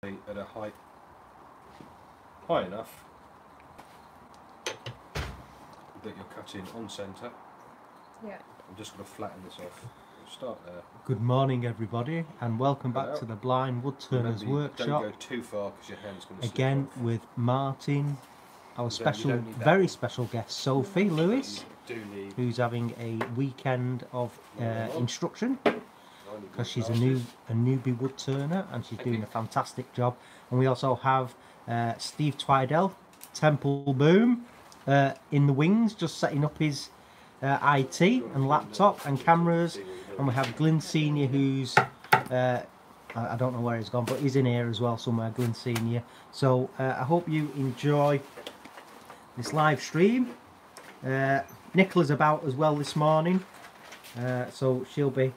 at a height high enough that you're cutting on centre. Yeah. I'm just going to flatten this off. Start there. Good morning, everybody, and welcome back to the Blind Woodturners Workshop. Don't go too far because your hand's going to slip again off. With Martin, our very special guest Sophie Lewis, who's having a weekend of instruction because she's a newbie wood turner and she's doing a fantastic job. And we also have Steve Twidell, Temple Boom, in the wings, just setting up his IT and laptop and cameras. And we have Glyn Senior, who's I don't know where he's gone, but he's in here as well somewhere, Glyn Senior. So I hope you enjoy this live stream. Nicola's about as well this morning, so she'll be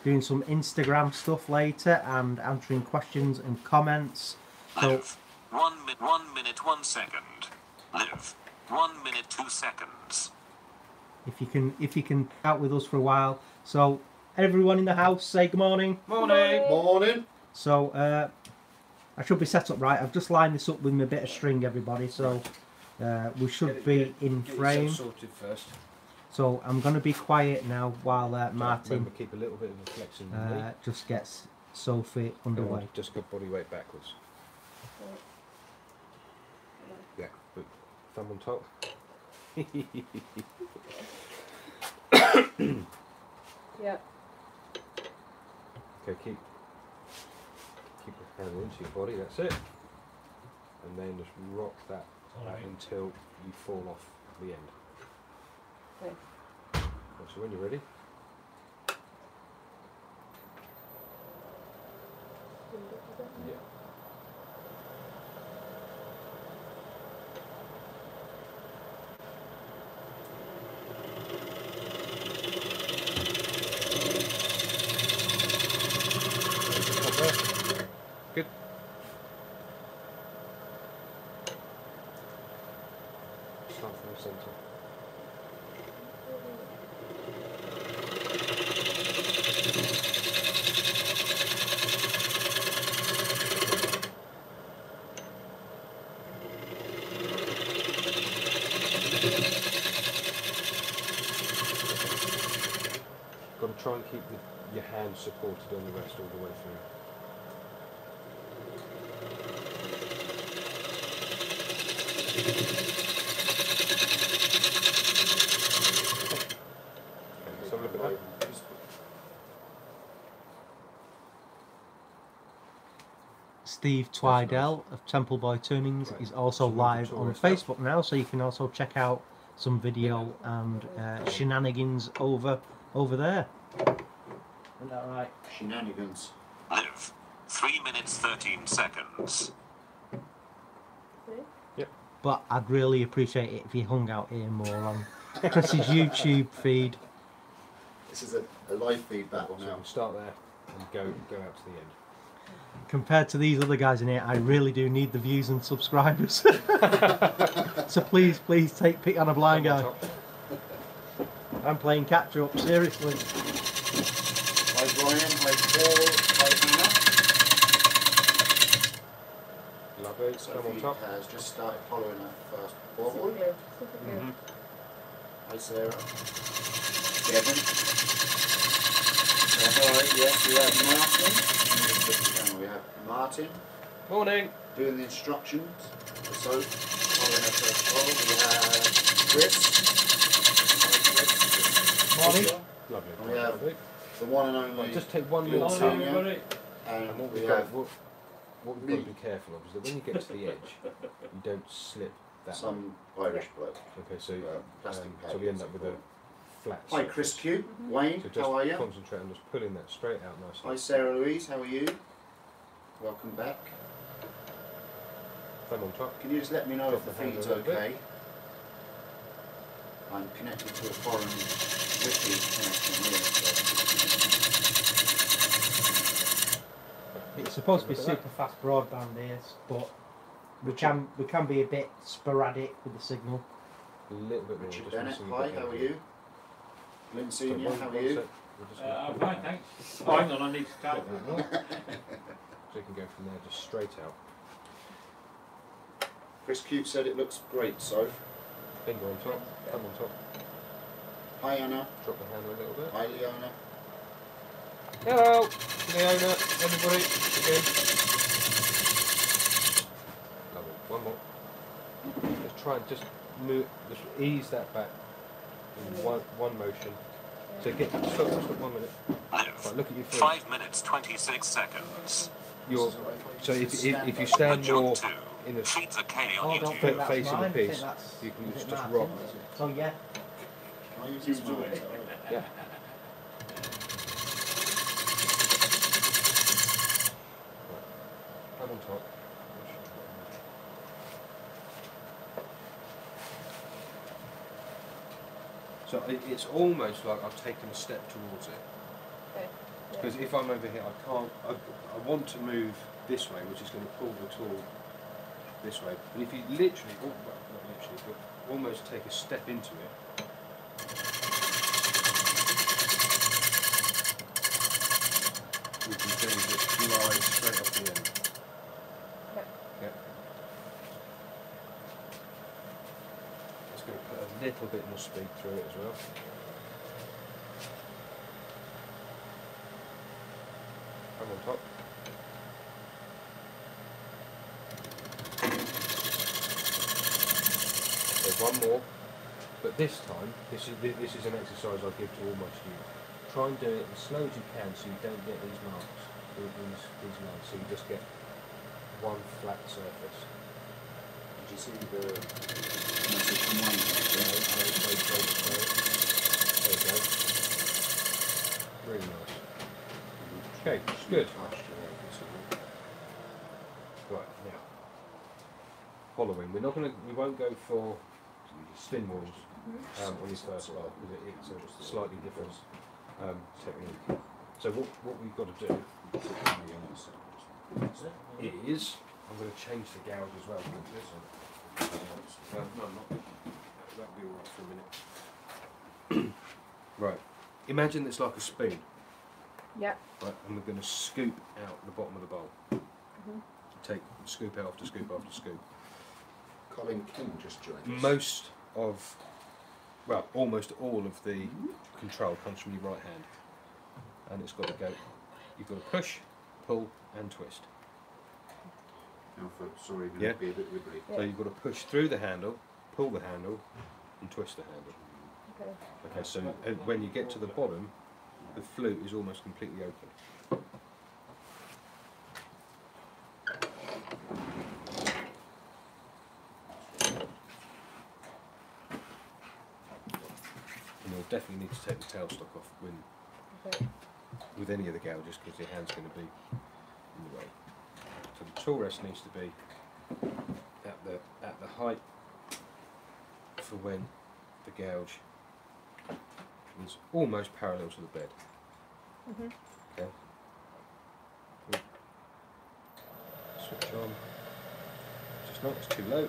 doing some Instagram stuff later and answering questions and comments. So Live 1 minute 1 second. Live 1 minute 2 seconds. if you can out with us for a while. So everyone in the house, say good morning. Morning. Morning. So I should be set up right. I've just lined this up with my bit of string, everybody. So we should be in frame. Sorted first. So I'm going to be quiet now while Martin Remember, keep a little bit of a flexion in the knee. just gets Sophie underway. Just got body weight backwards. Yeah, but thumb on top. Yeah. Okay, keep your hand into your body, that's it. And then just rock that out until you fall off the end. Okay. So when you're ready, yeah. Good. Start from the centre. Got to try and keep your hands supported on the rest all the way through. Let's have a look at that. Steve Twidell of Temple Boy Turnings is also live on Facebook now, so you can also check out some video and shenanigans over there. Isn't that right? Shenanigans. Live 3 minutes 13 seconds. But I'd really appreciate it if you hung out here more on Chris's YouTube feed. This is a live feed battle So now. we'll start there and go out to the end. Compared to these other guys in here, I really do need the views and subscribers. So please take pick on a blind guy. I'm playing catch up, seriously. Hi Brian, hi Paul, hi Lovely, Hannah. come on Sophie top. has just started following her first ball. Hi Sarah. Kevin. Hi, yes, we have Martin. We have Martin Morning. doing the instructions. So, following her first ball. We have Chris. Hi Chris. Morning. Lovely. And we have Lovely. the one and only Right, just take one Glyn more Senior. time. And And what we we've have got to be careful of is that when you get to the edge, you don't slip that. some Irish bloke. Okay, so Plastic so we end up with a flat. Hi Chris Q. Wayne, So just how are you? concentrate on just pulling that straight out nicely. Hi Sarah Louise, how are you? Welcome back. Thumb on top. Can you just let me know Drop if the the hand feed's a little bit. okay? I'm connected to a foreign wiki connection here. It's supposed to be super fast broadband here, but we can be a bit sporadic with the signal. A little bit more. Richard just Bennett, missing a hi, bit how more. are you? Lynn Senior, One- how are one you? sec. We're just gonna I'm put fine, that- thanks. Oh, hang on, I need to type. put that So you can go from there just straight out. Chris Cute said it looks great, so. Finger on top, thumb on top. Hi Anna. Drop the handle a little bit. Hi Leona. Hello, Leona, everybody, again. Lovely. One more. Just try and just move, just ease that back in one motion. So get, stop 1 minute. Right, look at your feet. 5 minutes 26 seconds. So if you stand more in the Feeds a K Oh, on don't YouTube. think that's facing the mine. I think piece, that's you can a bit just mad. rock. So yeah. Can I use this one? Yeah. Right. Up on top. So it's almost like I've taken a step towards it. Okay. Because if I'm over here, I can't. I want to move this way, which is going to pull the tool this way. And if you literally, well, not literally, but almost take a step into it, you can then just glide straight off the end. Yep. Yep. It's going to put a little bit more speed through it as well. Come on top. There's one more, but this time, this is an exercise I give to all my students. Try and do it as slow as you can so you don't get these marks, these lines, so you just get one flat surface. Did you see the message from one? There you go. Really nice. Okay, good. Right, now. Following, we won't go for spin wheels on this first bar because it's a slightly different technique. So what we've got to do is, I'm going to change the gouge as well. No, not. That'll be alright for a minute. Right, imagine it's like a spoon. Yeah. Right, and we're going to scoop out the bottom of the bowl. Take scoop out after scoop after scoop. Colin King just joined us. Almost all of the control comes from your right hand, and it's got to go. You've got to push, pull, and twist. Sorry, going Yeah. to be a bit wibbly. So you've got to push through the handle, pull the handle, and twist the handle. Okay. Okay, so when you get to the bottom, the flute is almost completely open. And you'll definitely need to take the tailstock off with any of the gouges because your hand's going to be in the way. So the tool rest needs to be at the height for when the gouge is almost parallel to the bed. Okay. Switch on. Just not, it's too low.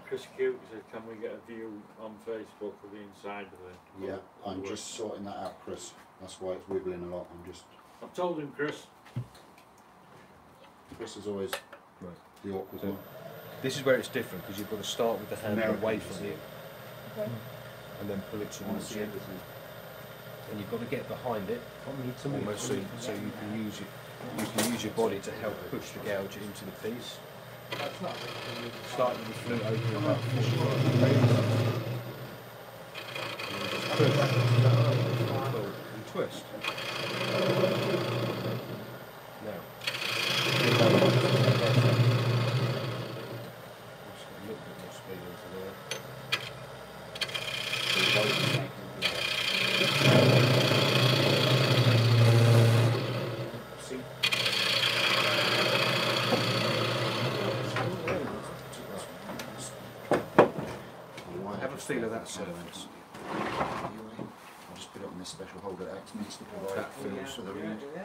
Chris Cute said, can we get a view on Facebook of the inside of it? Yeah, I'm just sorting that out, Chris. That's why it's wiggling a lot. I've told him, Chris. Chris is always Right. the awkward one. This is where it's different because you've got to start with the hand American, away you from see. you Okay. and then pull it towards you. And you've got to get behind it almost so you can use your body to help push the gouge into the piece. Start with the flute open about 45 degrees. And then just pull and twist. Now, just get a little bit more speed into there. Have a feel of that surface. I'll just put it on this special holder that needs to provide That feels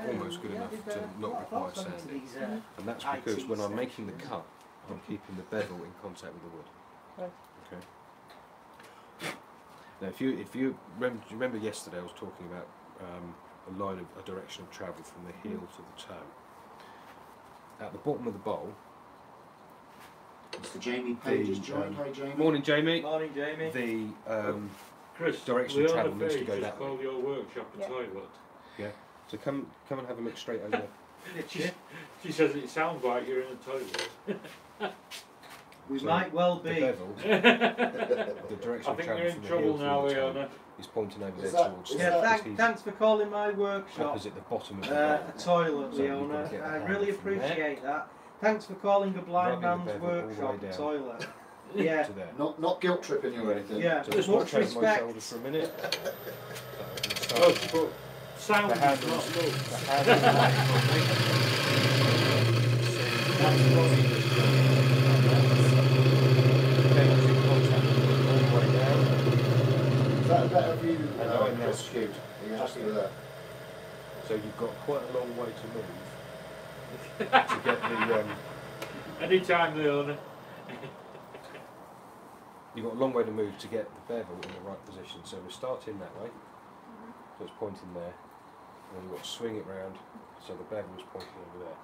almost good enough to not require sanding. And that's because when I'm making the cut, I'm keeping the bevel in contact with the wood. Right. Okay. Now, if you remember yesterday, I was talking about line of a direction of travel from the heel to the toe. At the bottom of the bowl, Mr. Jamie Page has joined. Hi, Jamie. morning Jamie. Morning, Jamie. The Chris, direction of travel Leona needs to Page go just that way. called your workshop a Yeah. toilet. So come and have a look straight over. She says it sounds like you're in a toilet. We So might well the be. bevel, the direction I of think travel you're from in the heel trouble to now, the toe Leona. is pointing over Is there that- towards is the Yeah, that- thanks for calling my workshop opposite the bottom of the a bowl. toilet, So you've got Leona. to get the I hand really from there. appreciate that. Thanks for calling a blind Rubbing the man's bevel all the way workshop a down. toilet. Yeah, To there. Not guilt tripping you or anything. yeah. So just Much watch over my respect. shoulder for a minute. Oh, but sound The is hand not is good. the hand is away from me. That's what Bevel's in contact with it all the way down. is that a better view? And I'm now Chris? skewed. Are you happy with that? So you've got quite a long way to move to get the Anytime, Leona. you've got a long way to move to get the bevel in the right position. So we're starting that way. So it's pointing there. And then you've got to swing it round so the bevel is pointing over there.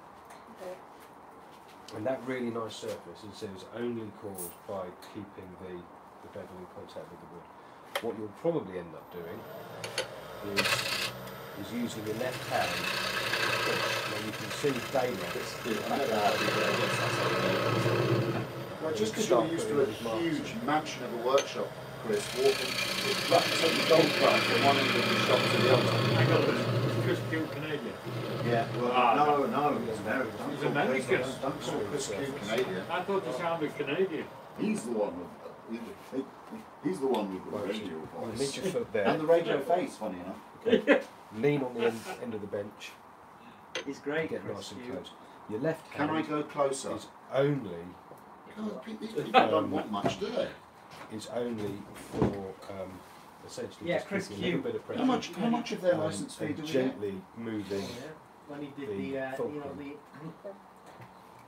Okay. And that really nice surface is only caused by keeping the bevel in contact with the wood. What you'll probably end up doing is using your left hand to push. Now you can see daylight. Well, just because you're used to a huge mansion of a workshop, Chris, walking, it's like taking a dog cart from one end of the shop to the other. Hang on, is Chris cute Canadian? Yeah. No, he's American. He's American. Don't call Chris Q Canadian. I thought you sounded Canadian. He's the one with he's the one with the Right, radio you voice. meet your foot And there. the radio face, funny enough. Lean on the end of the bench. It's great. Get Chris, nice and you. close. Your left Can I hand go closer? is only These people don't want much, do they? for essentially Yeah, just Chris keeping a little Q. bit of pressure. How much of their license fee and do we get? gently moving Yeah. When he did The the fulcrum. the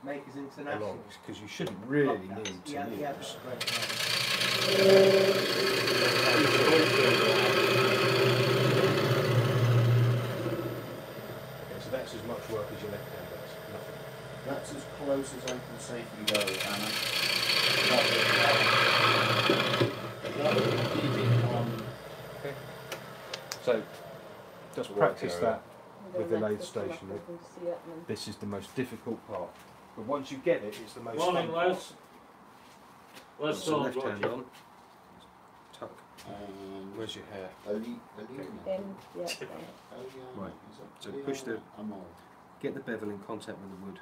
Makers International. along because you shouldn't really podcast. need to Yeah, use. yeah, that's great. Okay, so that's as much work as your left hand does. Nothing. That's as close as I can safely go, Anna. That would keep it on. So just practice that. I'm With gonna the let lathe this come up station, so you can see it and then- This is the most difficult part. But once you get it, it's the most Morning, fun part. Les. Les Put the Thorne's left hand watching. on. Tuck. And Where's your hair? Oli, In, yeah, there. Right. Is that So push the- Amol. Get the bevel in contact with the wood.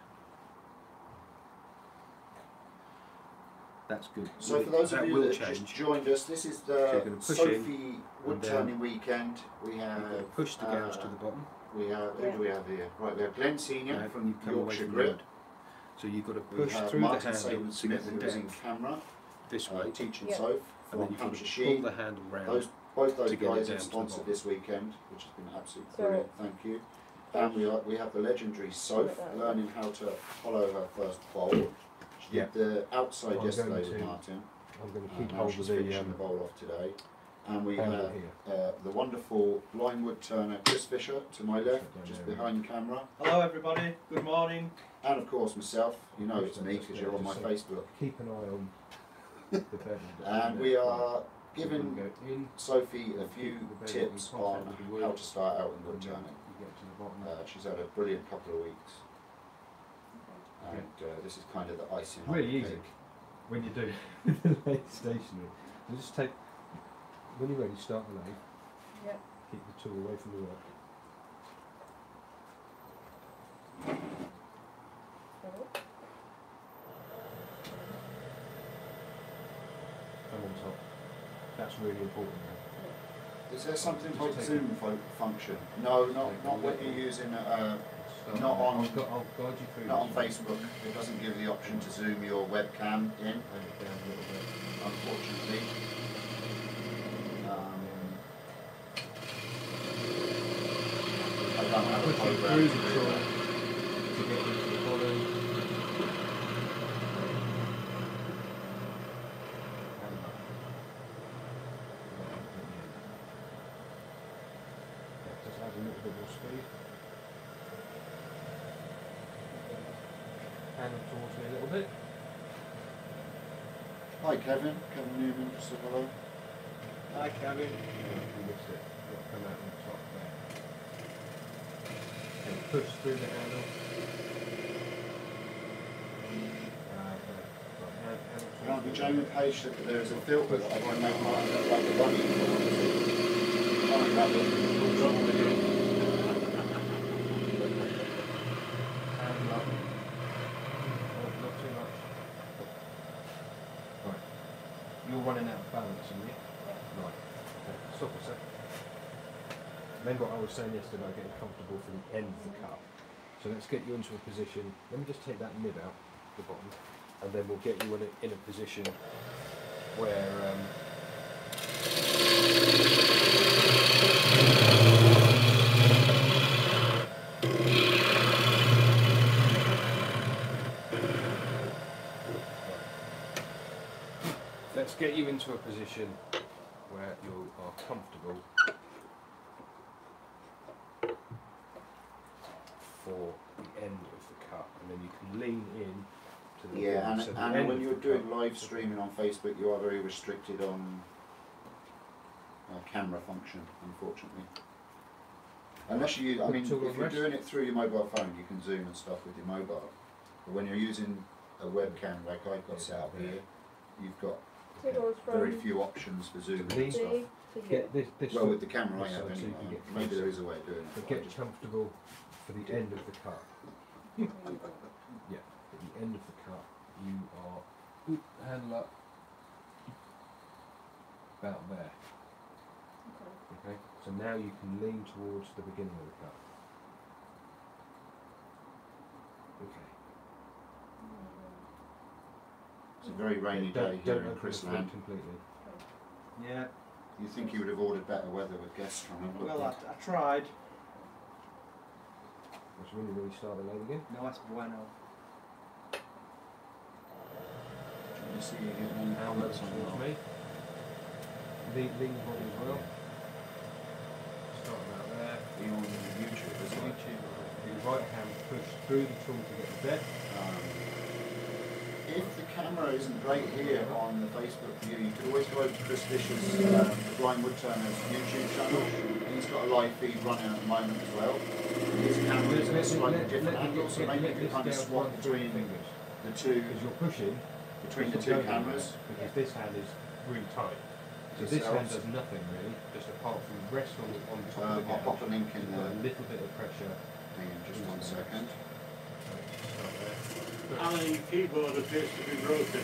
That's good. So for those that of you will that have just change. joined us, this is you're the gonna push Sophie wood and then turning weekend. We You've got to have push the gouge to the bottom. who do we have here? Right, we have Glenn Senior Now from you come away Yorkshire from the Grit. wood. So you've got to We push have through Martin the handle to get Saban-Smith, them who is in down camera, this way, teaching Yeah. Soph and from then you can Hampshire. pull the handle round. Both those to get it guys down have to the sponsored bottom. this weekend, which has been absolutely So- brilliant. Thank you. And we have the legendary Soph learning how to follow her first bowl. She Yeah. did the outside I'm yesterday going with to Martin. I'm going to And keep now hold she's of the finishing the bowl off today. And we handle have here. the wonderful blind wood turner Chris Fisher to my left, just behind camera. Hello everybody. Good morning. And of course myself, you know it's me because you're on my Facebook. Keep an eye on the bevel. And we are giving Go in, Sophie a few keep the bevel tips in on contact with the wood, how to start out in wood and then turning. you get to the bottom. She's had a brilliant couple of weeks. And this is kind of the icing on Really the easy. cake. When you do the lathe stationary, you just take, when you're ready, start the lathe, Yep. keep the tool away from the work. Come on top. That's really important now. Is there something called Just take Zoom function? No, not what you're using. Start. Not on- I'll guide you through Not on this. Facebook. It doesn't give the option to zoom your webcam in, Bring it down a little bit. unfortunately. I don't have a Push it program through to the do tool that. to get into the bottom. Just add a little bit more handle towards me a little bit. Hi Kevin, Kevin Newman, just say hello. Hi Kevin. You missed it. Got to come out on the top there. And push through the handle. Right, Jamie Page said that there is a filter that I can make mine look like a bunny. Fine, that was Handle up. Not too much. Right. You're running out of balance, aren't you? Right. Okay. Stop a sec. Remember what I was saying yesterday about getting comfortable for the end of the cut. So let's get you into a position. Let me just take that nib out the bottom, and then we'll get you in a position where let's get you into a position where you are comfortable for the end of the cut, and then you can lean in to the yeah, end. and, So the and end when of you're the doing cut- live streaming on Facebook, you are very restricted on camera function, unfortunately. Unless you, I Put mean, the tool if on you're rest. doing it through your mobile phone, you can zoom and stuff with your mobile. But when you're using a webcam like I've got set up here, you've got So it goes very from few options for zooming B and stuff. B to U. Get this Well, with the camera I this have side, so you anyway. can get Maybe closer. there is a way of doing it. But but I get just- comfortable for the end of the cut. Yeah, at the end of the cut, you are handle up about there. Okay, so now you can lean towards the beginning of the cut. Okay. It's a very rainy day here in open the Chrisland. foot completely. Yeah. You think you would have ordered better weather with guests coming? Well, I tried. Let's really start the leg again. No, that's bueno. You see you get any Now comments on towards that? me. Lean body as well. Start about there. Are you on YouTube, isn't it? Your right hand push through the tool to get the depth. If the camera isn't great here on the Facebook view, you could always go over to Chris Fisher's the Blind Woodturner's YouTube channel. He's got a live feed running at the moment as well. His camera is at a slightly different angle, so maybe you can kind of swap between fingers. the two, Because you're pushing between the it's two going cameras. there, because this hand is really tight. So This this hand helps. does nothing really, just apart from rest on top of the I'll gouge. pop a link in You've got there. a little bit of pressure. Hang on just 1 second. Start there. Alan, your keyboard appears to be broken.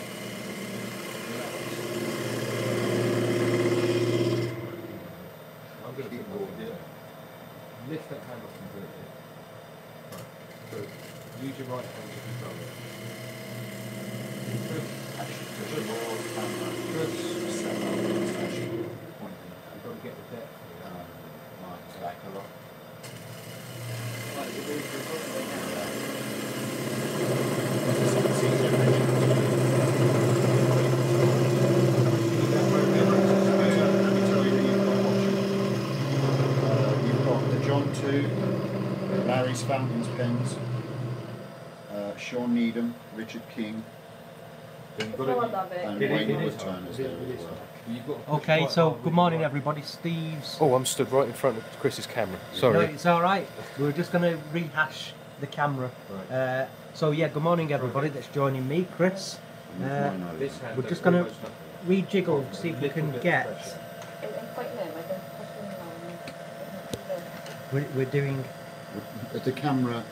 I'm going to put my Keyboard, finger there. Lift that hand off completely. Right. Good. Use your right hand to control it. Good. Actually, push the wall of the camera. Good. Set up, it's actually pointing You've got to get the depth here. right to that colour. You've got the John 2, Larry's Fountains pens, Sean Needham, Richard King, Then you've I got love to, it. and It is- Wayne it is Woodturner's hard. there It as is well. you've got to push Okay, quite so hard good with morning your- everybody. Steve's. Oh, I'm stood right in front of Chris's camera. No, Sorry. it's all right. We're just going to rehash the camera. Right. So yeah, good morning everybody that's joining me, Chris. Move mine over. This hand We're does just gonna almost nothing. Rejiggle, see if we Little can bit of get. pressure. I'm fighting him. I can push him down. We're doing. The camera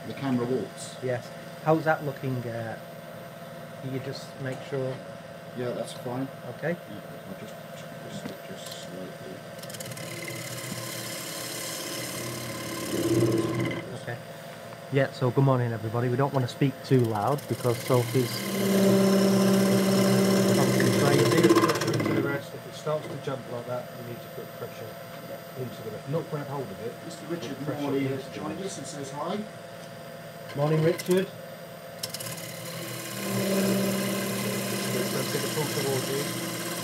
walks. Yes. How's that looking? Can you just make sure? Yeah, that's fine. Okay. Yeah, I'll just slightly. Okay. Yeah. So good morning everybody. We don't want to speak too loud because Sophie's. obviously trying to do- Pressure into the rest. If it starts to jump like that, you need to put pressure into the rest. Not grab hold of it. Mr. Richard Put pressure Morley into has the joined rest. us and says hi. Morning, Richard. Let's get the pull towards you.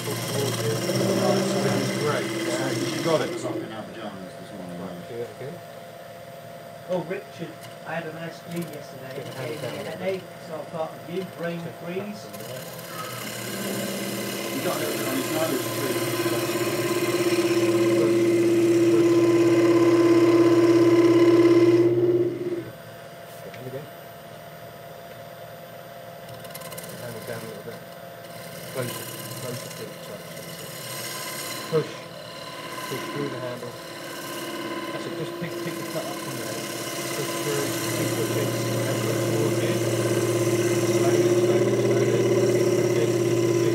Pull towards you. That's Great. So Yeah, you you got was it. up in our pajamas this morning. Right, do that again. Oh, Richard, I had an ice cream yesterday. It gave me a headache, so I thought of you, brain freeze. He got a little bit on his nose too. In again. Hand it down a little bit. Closer to the touch. Push. Push through the handle. That's it, just pick the cut up from there. Push through, keep pushing, and push towards you. Slowly. Keep pushing.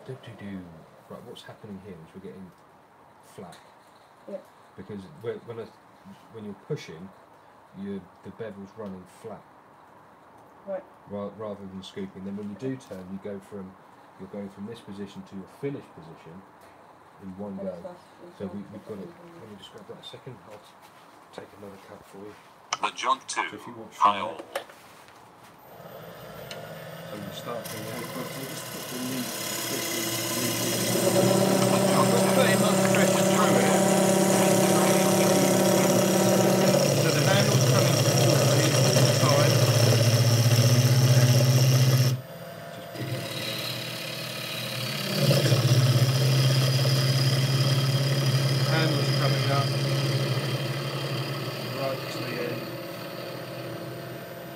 What's right, what's happening here is we're getting flat. Yeah. Because when you're pushing, the bevel's running flat. Right. Rather than scooping. Then when you do turn, you're going from this position to your finished position in one go. So we've got it. Let me just grab that a second. I'll take another cut for you. The jog 2. So if you watch High from all. there, so you start from there. Just put the lead. Pretty much pressure through it. So the handle's coming forward all the time. Handle's coming up right to the end.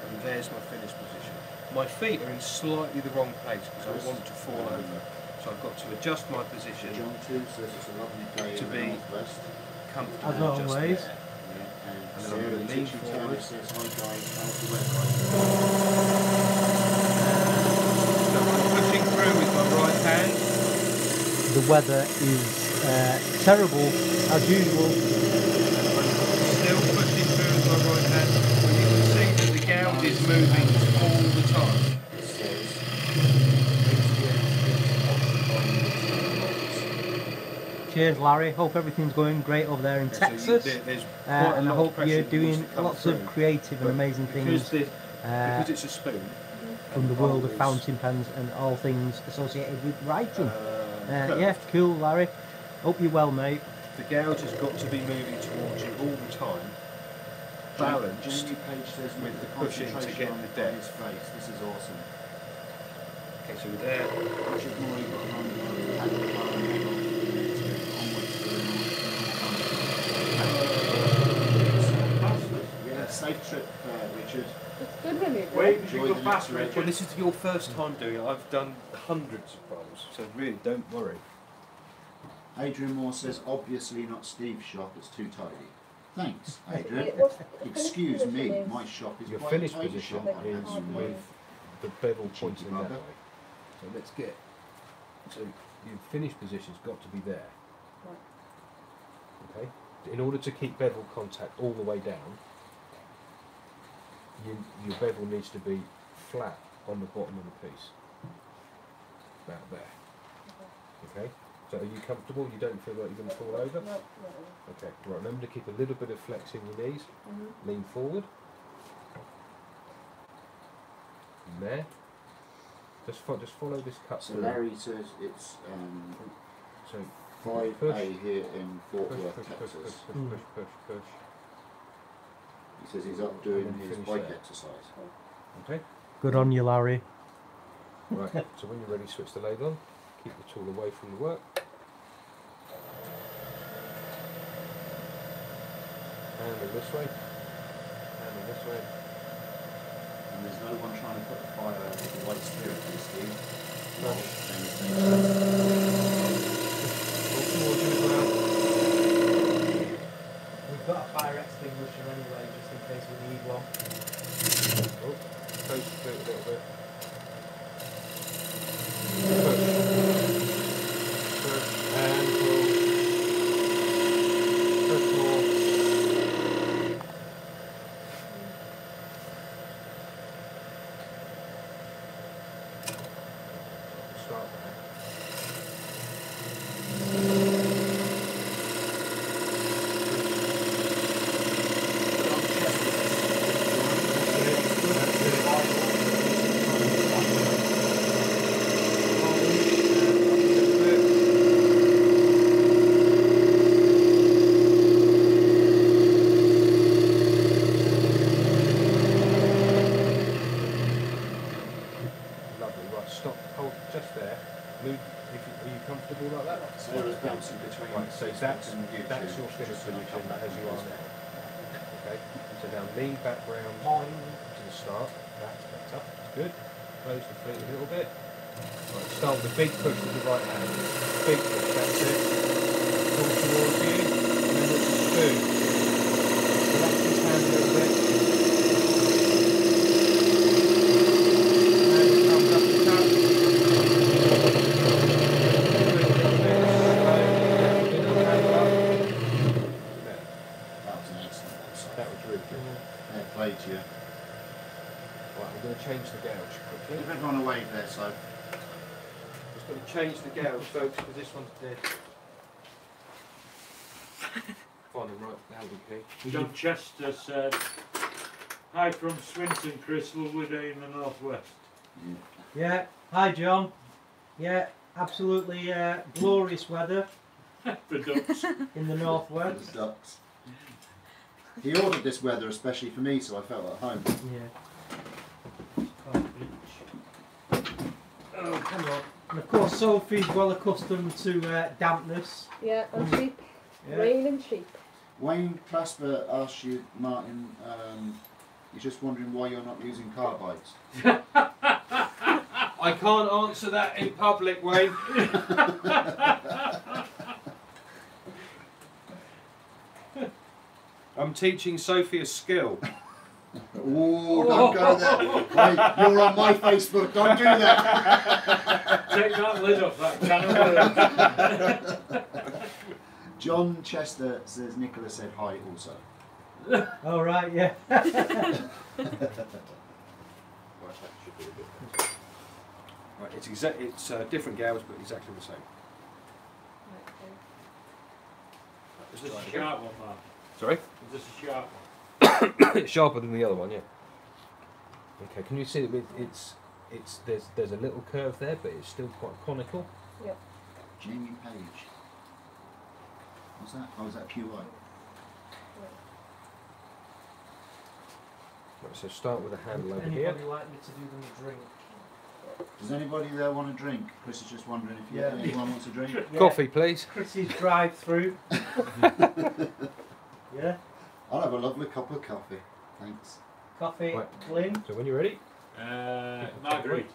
And there's my finished position. My feet are in slightly the wrong place because I want to fall over. So I've got to adjust my position John 2 says it's a lovely day To in be the northwest. comfortable. As just always. there. Yeah, and And then I'm Sarah going to lean Titchy forward. Turner says, hi guys, how's the weather? So I'm pushing through with my right hand. The weather is terrible, as usual. Still pushing through with my right hand. And you can see that the gouge is moving all the time. It says, Cheers, Larry. Hope everything's going great over there in So Texas. there's quite a And I lot of hope pressure you're that needs doing to come lots through. of creative and But amazing because things because it's a spoon. from the and world of boulders, fountain pens and all things associated with writing. curved, Yeah, cool, Larry. Hope you're well, mate. The gouge has got to be moving towards you all the time, balanced. Jamie Page says, with with the the pushing to concentration get on the on depth. his face. This is awesome. Okay, so we're there. Richard Moore got an onwards to the Yeah, safe trip, Richard. It's good when you do Wait, it. did you Enjoy go the fast, next Richard? Well, this is your first time doing it. I've done hundreds of bowls, so really don't worry. Adrian Moore says, obviously not Steve's shop, it's too tidy. Thanks, Adrian. What's the finished Excuse me, position is? my shop is Your quite finished a tidy position shop. is with the bevel pointing that bugger. way. So let's get. So your finished position's got to be there. Okay. In order to keep bevel contact all the way down, your bevel needs to be flat on the bottom of the piece. About there. Okay. So are you comfortable? You don't feel like you're going to fall over? No. Okay. Right. Remember to keep a little bit of flex in your knees. Lean forward. And there. Just follow this cut So through. Larry says it's So 5A push. here in Fort Push, Worth, push, push, push, Texas. push. He says he's up doing And then his finish bike there. exercise. Okay. Good on you, Larry. Right. So when you're ready, switch the lathe on. Keep the tool away from the work. Handle this way. Handle this way. And there's no one trying to put the fire out with the white spirit, is Steve? No. And Pull towards you as well. We've got a fire extinguisher anyway, just in case we need one. Oh, close the bit a little bit. Push. Push and pull. Push more. Start Move. Are you comfortable like that? Sarah's bouncing between Right, so that's your that's your finish just gonna position come back as you and are use now. Okay, so now lean back round to the start. That's better. Good. Close the feet a little bit. Right, start with a big push with the right hand. Big push, that's it. Pull towards you, and then it's a spoon. Relax his hand a little bit. And it comes up the top. That was really good. Fair play to you. Right, we're going to change the gouge quickly. Give everyone a wave there, so. Just going to change the gouge, folks, because this one's dead. Find them right, that'll be key. John Chester said, hi from Swinton, Chris, lovely day in the northwest. Yeah. Hi, John. Yeah, absolutely glorious weather The ducks. in the northwest. The ducks. He ordered this weather especially for me, so I felt at home. Yeah. Oh, come on. And of course, Sophie's well accustomed to dampness. Yeah, and sheep. Yeah. Rain and sheep. Wayne Clasper asked you, Martin, he's just wondering why you're not using carbides. I can't answer that in public, Wayne. I'm teaching Sophie a skill. Oh, don't go there. Right, you're on my Facebook, don't do that. Take that lid off that can of worms. John Chester says Nicola said hi also. Oh, right, yeah. Right, that should be a bit better. Right, it's different gouge, but exactly the same. Is this a sharp one, Mark? Sorry? Is this a sharp one? It's sharper than the other one, yeah. Okay, can you see that there's a little curve there, but it's still quite conical. Yep. Jamie Page. What's that? Oh, is that QI? Right, so start with a handle over Anybody here. like me to do them a drink? Does anybody there want a drink? Chris is just wondering if Yeah. anyone wants a drink. Yeah. Coffee, please. Chrissy's drive-through. Yeah. I'll have a lovely cup of coffee. Thanks. Coffee, Right. Lynn. So when you're ready, Margarita.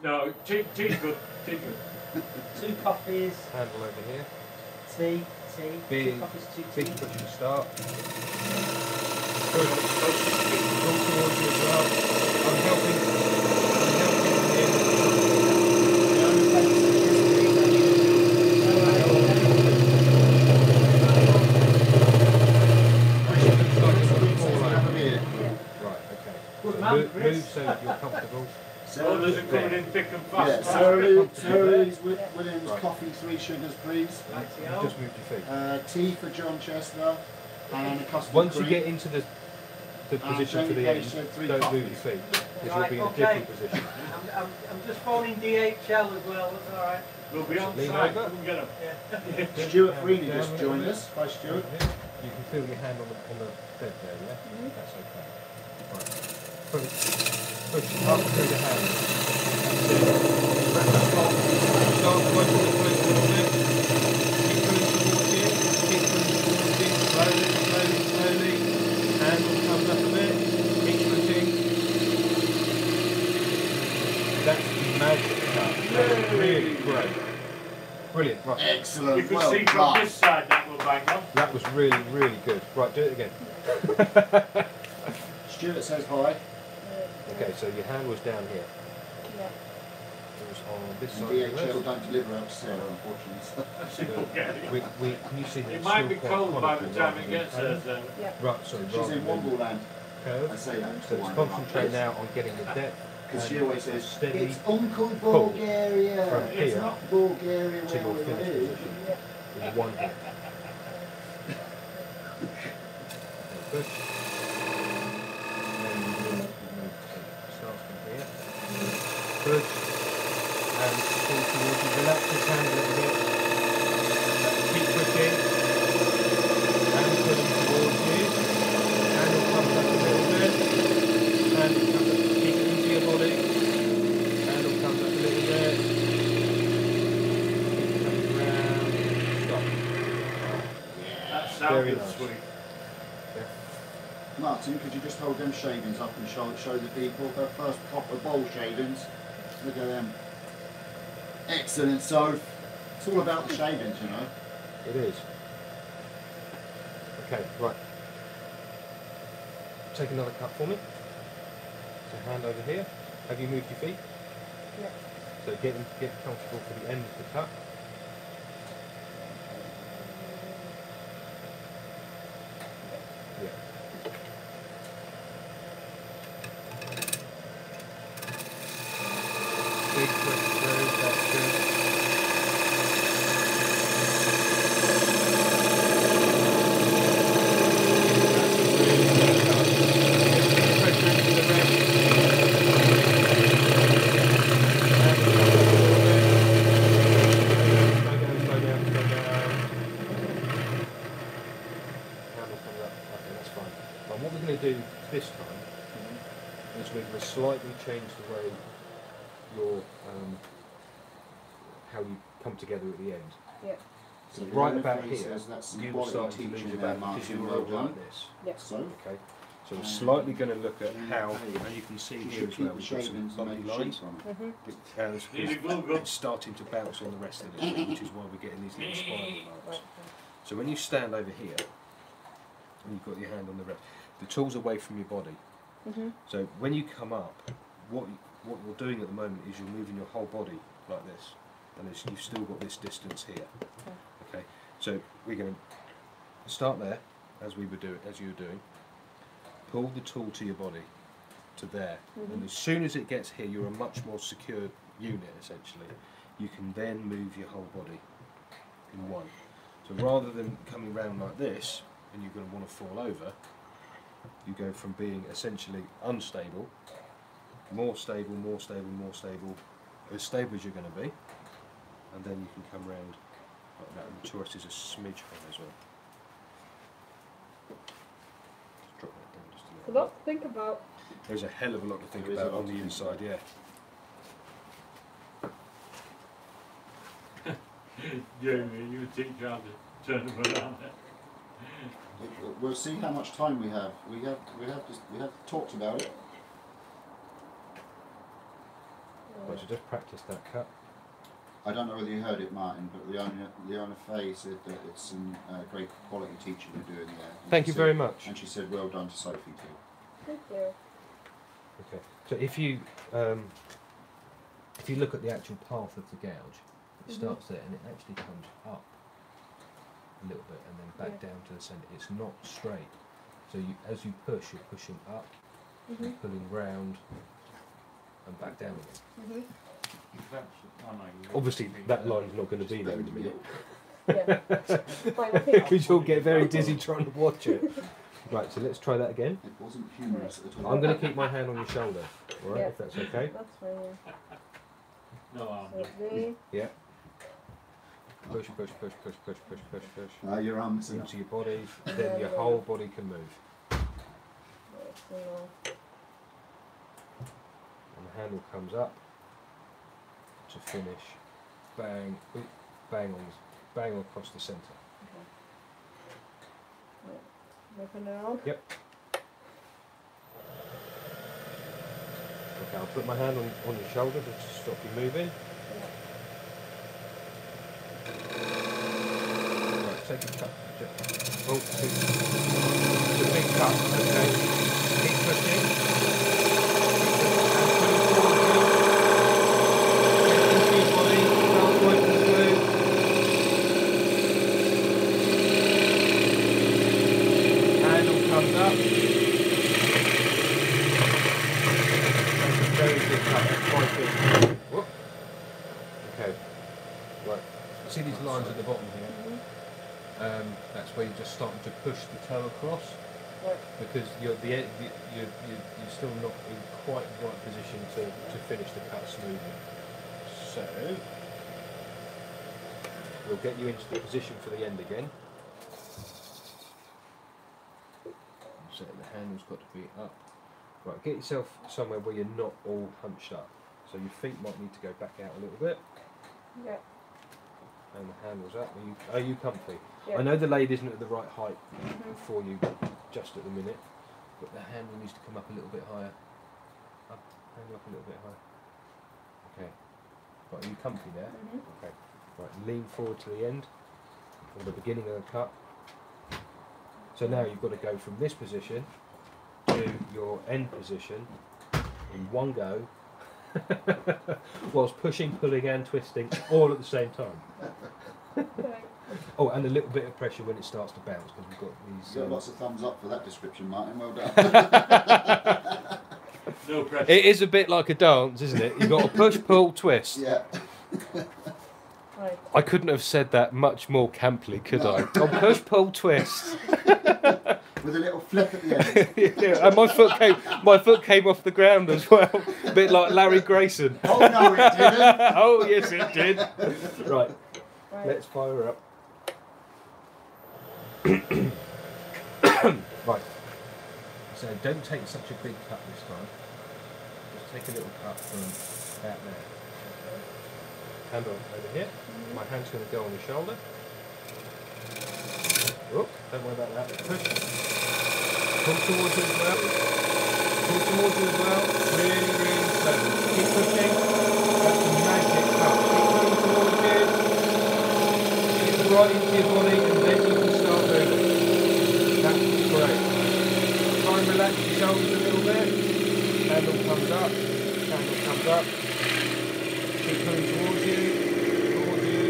No, tea's good. Tea's good. 2 coffees, handle over here. tea. Big, 2 coffees, 2 big tea. push and start. Good. Pull towards you as well. I'm helping Right, okay. Good So man, move Chris. so that you're comfortable. Oh, there's a coming in thick and Yeah, fast. Sarah's Williams Right. coffee, 3 sugars, please. Rightio. Just move your feet. Tea for John Chester and a custard Once cream. you get into the position for the Jamie end, Page said 3 don't coffees. move your feet, because you'll Right, be in a okay. different position. I'm just phoning DHL as well, that's alright. We'll be on Lean site. over. Come get them. Stuart Down, Freeney down just a little joined bit. us. Hi Stuart. You can feel your hand on the bed there, yeah? That's okay. Right. Push up through the hand. That's it. Press that top. Start working the foot a little bit. Keep pulling towards you. Keep pulling towards you. Slowly. Handle comes up a bit. Keep pushing. That's magic. Really great. Brilliant. Right. Excellent. You can well see from done. this side that will bang on. That was really good. Right, do it again. Stuart says hi. Okay, so your hand was down here. Yeah. It was on this And side. of the DHL wrist. don't deliver out to Sarah, unfortunately. See, we'll get it. Can you see that It it's might still be quite cold by the conical time rather it than gets there. Then. Yeah. Right, sorry, She's rather in than Wombleland. I curve. say that. So let's concentrate now on getting the depth. Because she and always says, steady it's Uncle pull Bulgaria. from It's here not Bulgaria to your where finish it is. position with one hand. Push. And starts from here. Push. And pull towards you. Relax his hand a little bit. Keep pushing. And pulling towards you. Handle comes up a little bit. Handle comes up. Keep it into your body. Handle comes up a little bit. Very good, nice. sweet. Martin, could you just hold them shavings up and show the people their first proper bowl shavings? Look at them. Excellent, Soph. It's all about the shavings, you know. It is. Okay, right. Take another cut for me. So hand over here. Have you moved your feet? Yeah. So get comfortable for the end of the cut. Yeah. Big push through, that's good. Do this time is we're going to slightly change the way your how you come together at the end. Yeah. So the right owner about face here, says that's some you will quality start to lose teaching your there, balance because you Martin, were well over done. like this. Yeah. So, Okay. So we're slightly going to look at how, and you can see you here should as well, keep the we've got some shavings and bumpy make lines. sheets on it. Mm-hmm. It's starting to bounce on the rest of it, which is why we're getting these little spiral lines. Right. So when you stand over here, and you've got your hand on the rest, the tool's away from your body. Mm-hmm. So when you come up, what you're doing at the moment is you're moving your whole body like this, and you've still got this distance here. Okay. So we're going to start there, as you were doing. Pull the tool to your body, to there, and as soon as it gets here, you're a much more secure unit. Essentially, you can then move your whole body in one. So rather than coming round like this, and you're going to want to fall over, you go from being essentially unstable, more stable, more stable, more stable, as stable as you're going to be, and then you can come round like that. And the tourist is a smidge high as well. Just drop that down just a A little lot to think about. bit. There's a hell of a lot to think There is a about lot on to the think inside, yeah. Jamie, you teach how to turn a banana. We'll see how much time we have. We have talked about it. Right, so just practice that cut. I don't know whether you heard it, Martin, but the owner Faye said that it's some great quality teaching we're doing there. And Thank she you said- very much. And she said, well done to Sophie too. Thank you. Okay, so if you look at the actual path of the gouge, it starts there and it actually comes up a little bit and then back down to the centre. It's not straight. So as you push, you're pushing up, and pulling round and back down again. Obviously, that line's not going to be there in a minute. Yeah. Fine, I think Because you'll get very dizzy trying to watch it. Right, so let's try that again. It wasn't humorous at all. I'm going to keep my hand on your shoulder, alright, Yeah. if that's okay? that's fine. Yeah. No, I'm So there. Yeah. Push, push, push, push, push, push, push, push. Your arms are Into your body, then your whole body can move. Right, so now. And the handle comes up to finish. Bang, oop, bang across the centre. Open it around. Yep. Okay, I'll put my hand on your shoulder to stop you moving. Right, take a cut. Oh, it's a big cut, okay. Keep pushing. Into your body, start working through. Handle comes up. That's a very big cut, that's quite big. Whoop. Okay, right. See these lines at the bottom here? That's where you're just starting to push the toe across, Right. because you're still not in quite the right position to finish the cut smoothly. So we'll get you into the position for the end again. So the handle's got to be up. Right, get yourself somewhere where you're not all hunched up. So your feet might need to go back out a little bit. Yeah. And the handle's up. Are you comfy? Yeah. I know the lathe isn't at the right height Mhm. for you just at the minute, but the handle needs to come up a little bit higher. Up, handle up a little bit higher. Okay. Right, are you comfy there? Mhm. Okay. Right, lean forward to the end, or the beginning of the cut. So now you've got to go from this position to your end position in one go, whilst pushing, pulling and twisting all at the same time. Okay. Oh, and a little bit of pressure when it starts to bounce, because we've got these... You got lots of thumbs up for that description, Martin. Well done. No pressure. It is a bit like a dance, isn't it? You've got to push, pull, twist. Yeah. Right. I couldn't have said that much more camply, could I? Oh, push, pull, twist. With a little flip at the end. Yeah, and my foot came off the ground as well. A bit like Larry Grayson. Oh no, it didn't. Oh yes, it did. Right, Right. let's fire up. Right. So don't take such a big cut this time. Just take a little cut from about there. Hand on over here. My hand's going to go on your shoulder. Oh, don't worry about that. Push. Pull towards you as well. Pull towards you as well. Really, really slowly. Keep pushing. That's a magic cut. Keep pulling towards you. Get it right into your body and then you can start moving. That's great. Try and relax your shoulders a little bit. Handle comes up. Handle comes up. Keep pulling towards you. Towards you.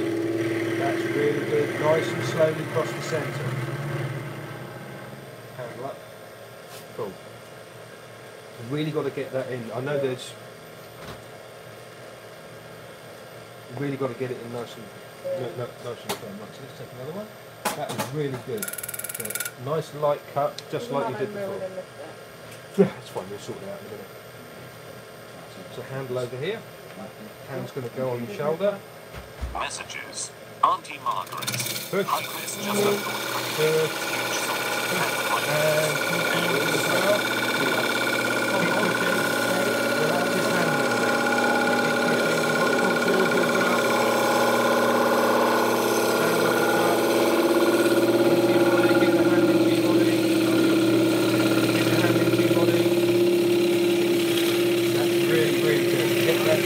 That's really good. Nice and slowly cross the centre. Handle up. Cool. You've really got to get that in. I know there's... You've really got to get it in nice and nice and firm. Right, so let's take another one. That was really good. So, nice light cut, just like you did before. That's fine, we'll sort it out in a minute. So handle over here. Hand's going to go on your shoulder. Messages. Auntie Margaret. Push. Hi Chris, just a Push. And keep moving as well. Keep pushing. Relax his hand a little bit. Keep pushing. You've got to pull towards you as well. Hand on the cut. Into your body. Get the hand into your body. Get the hand into your body. That's really, really good. Get that.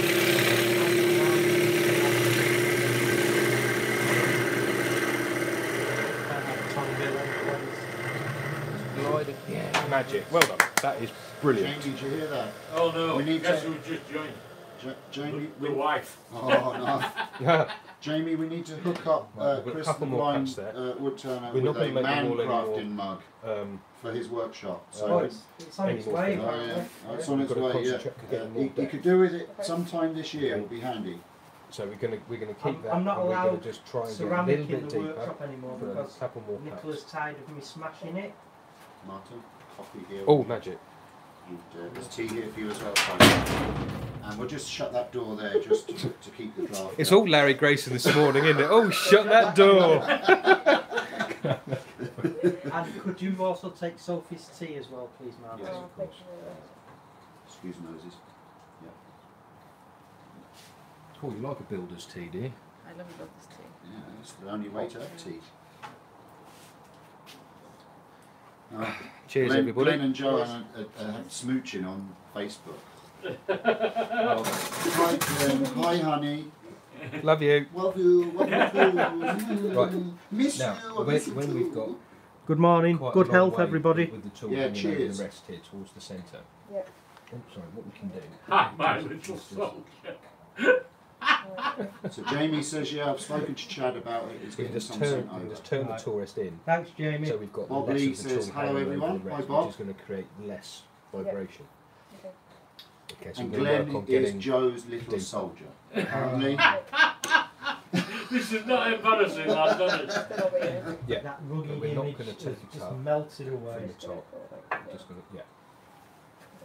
Yeah, magic. Well done. That is brilliant. Jamie, did you hear that? Oh no, We need guess to- who just joined? Jamie, The wife. oh no. Jamie, we need to hook up Right, we've got a Chris couple the more blind cuts there. wood turner We're not with a gonna make them man all anymore. crafting mug for his workshop. Oh, So It's on its Any more way. things? oh, yeah. It's on We've its got to way, yeah. concentrate on getting more He depth. could do with it sometime this year, it'll be handy. So we're gonna keep that. I'm not and we're allowed gonna just try and get a ceramic little in bit the deeper workshop anymore for a because couple more Nicola's cuts. tired of me smashing it. Martin, coffee here. Oh, magic. And there's tea here for you as well, Simon. And we'll just shut that door there just to keep the draft. It's down. all Larry Grayson this morning, isn't it? Oh, shut that door. And could you also take Sophie's tea as well, please, Martin? Yes, Oh, of thank course. you. Excuse noses. Oh, you like a builder's tea, do you? I love this tea. Yeah, it's the only way to have tea. Cheers, Glenn, everybody. Glenn and Joanne are smooching on Facebook. Hi Glenn, hi honey. Love you. Love you, Right. Miss Now, you, I miss you when too. we've got Good morning, quite a good long health, way everybody. with the tool Yeah, bringing over cheers. the rest here towards the centre. Yeah. Oh, sorry, what we can do. Hi, my is little just- soldier. So Jamie says, yeah, I've spoken to Chad about it. He's We can getting just some turn, sent we can over. just turn the Right. tourist in. Thanks, Jamie. So we've got Bob less Lee of the says, tool "Hello, hanging over everyone." the Hi, rest, Bob. which is going to create less vibration. Okay. Okay, so And we're going to work Glenn on is getting... Joe's little deeper. soldier. Apparently. This is not embarrassing, I've done it. Still over here. Yeah, That rugged but we're not image going to take is a just cut melted from away. the top. Just going to, yeah.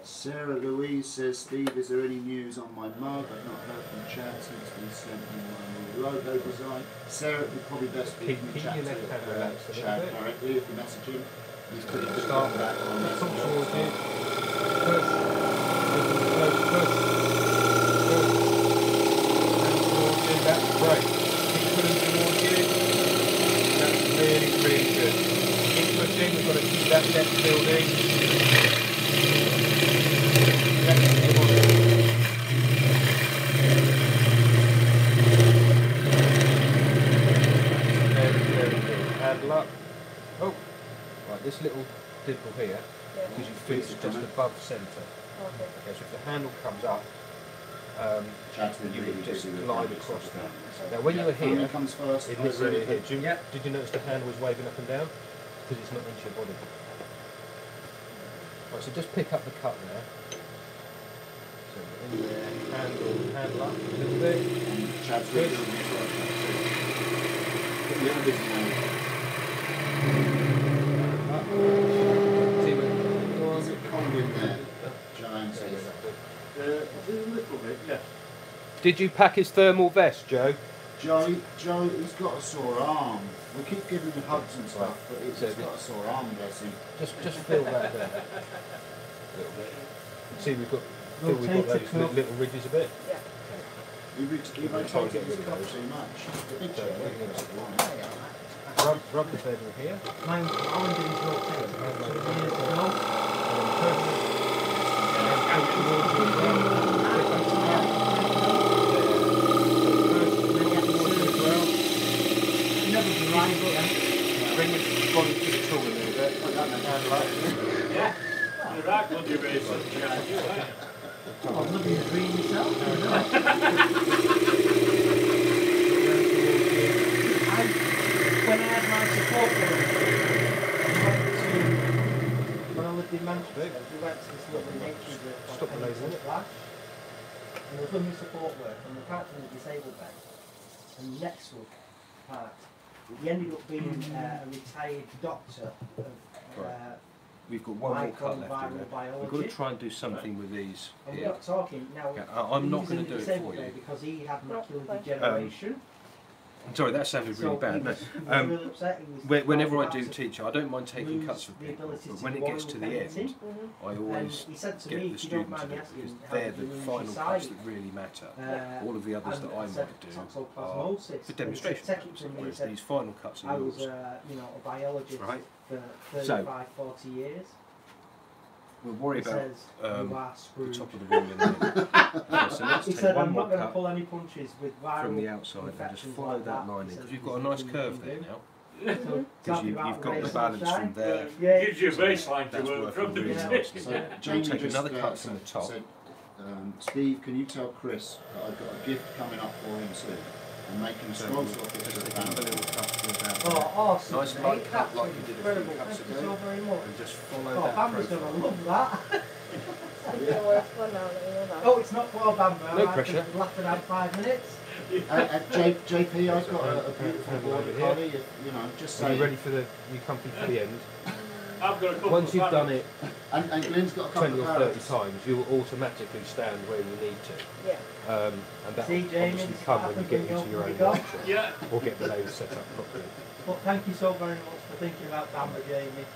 Sarah Louise says, Steve, is there any news on my mug? I've not heard from Chad since we sent him my new logo design. Sarah, it'd be probably best if Keep you your chat left hand to relaxed a little Chad bit. directly if you message him. He's pretty good Start at that on Pull this. towards you. Push. Push. Push. Push. And towards you. That's great. Keep pulling towards you. That's really, really good. Keep pushing. We've got to keep that depth building. That's the body. Very, very good. Handle up. Oh, right. This little dimple here, Yeah. because you feel it's just above centre. Okay. Okay, so if the handle comes up, you would just glide across that. Now, when you were here, comes first. in this area here, did you notice the hand was waving up and down? Because it's not into your body. Right, so just pick up the cut there. So in there, handle up a little bit. Chad's Good. really Little bit Up. See where, go on. Is it cold in there? Giant says. A little bit, yeah. Did you pack his thermal vest, Joe? Joe, he's got a sore arm. We keep giving him hugs and stuff, but he's got a sore arm, bless him. Just feel that there. A little bit. See, we've got those little ridges a bit. Yeah. He rotated his cuff too much. Big check. Rub the feather here. Mine, I'm doing short tails. So years ago, And then push. And then out towards you as well. never been right, but Bring your body to the tool a little bit. Handle up. Yeah. You're right, good, you're very sunshine, you are. I'm living the dream myself. When I had my support when I lived in Manchester, we went to this lovely nature reserve. Stop the laser. And I was doing support work, and we parked in the disabled bed. And next to us parked. He ended up being a retired doctor of We've got one more cut left in there. biology. We've got to try and do something with these And we're here. not talking now. Yeah, I'm not he's going in to do the it disabled for you. bed because he had macular degeneration. Sorry, that sounded really bad. No. Really upset. He was Whenever I about do to teach, I don't mind taking lose cuts of the people, ability but to when it gets to the boil end, anything. I And always he said to get me, the if you don't students mind to me do it asking, because how they're did the you lose final your cuts sight? that really matter. Uh, All of the others and that I said might do are Toxoplasmosis. for And demonstration he said, purposes, to me, he whereas said, these final cuts I are was yours. a biologist Right. for So, 35, 40 years. We'll worry He about says, you are the screwed. top of the wall in a minute. So let's He take said, one I'm more not going to cut pull any punches with viral from the outside and just infections follow like that that. line He in, says, because you've got a "There's nice nothing curve you there can do." now. So, Because talking you've about got the rays of balance from sunshine. there. Yeah. Gives you a baseline to That's work from working the really beginning. nicely. So We'll Jamie take just, another cut from the top. said, Steve, can you tell Chris that I've got a gift coming up for him soon? And make him So scroll we'll off just the take another band. little cut from about Oh, there. awesome. Nice mate. light cut That's like you did a few incredible. cuts Thank you ago. so very much. And just follow Oh, that Bamba's going to profile. love that. That's the worst one now, you know that. Oh, it's not for Bamba. No I pressure. could laugh at that 5 minutes. JP, I've got a beautiful Hand border over here. collie, you know, just Are you say. ready for the, you comfy for the end? I've got a couple Once of you've fans. done it And Glenn's got a couple 20 of or 30 parrots. times, you will automatically stand where you need to. Yeah. And that See, will Jamie, obviously this come happens when you get when you into your own open the door. lecture. Yeah. Or get the laser set up properly. But thank you so very much for thinking about Bamba, Jamie.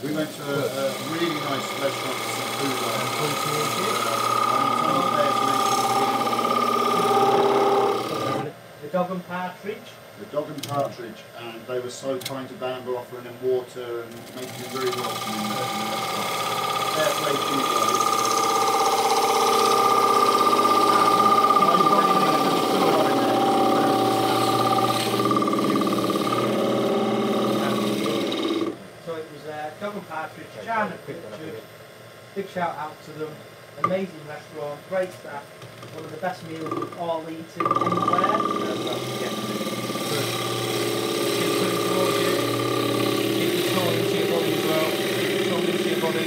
We went to a really nice restaurant for some food. Pull towards you. The dog and partridge. The dog and partridge, and they were so kind to Bamba, offering him water and making him very welcome in the restaurant. Fair play to you guys. So it was dog and partridge, China pictures. Big shout out to them. Amazing restaurant, great staff. One of the best meals we've all eaten anywhere. Keep pulling towards you. Keep the toe into your body as well. Keep the toe into your body.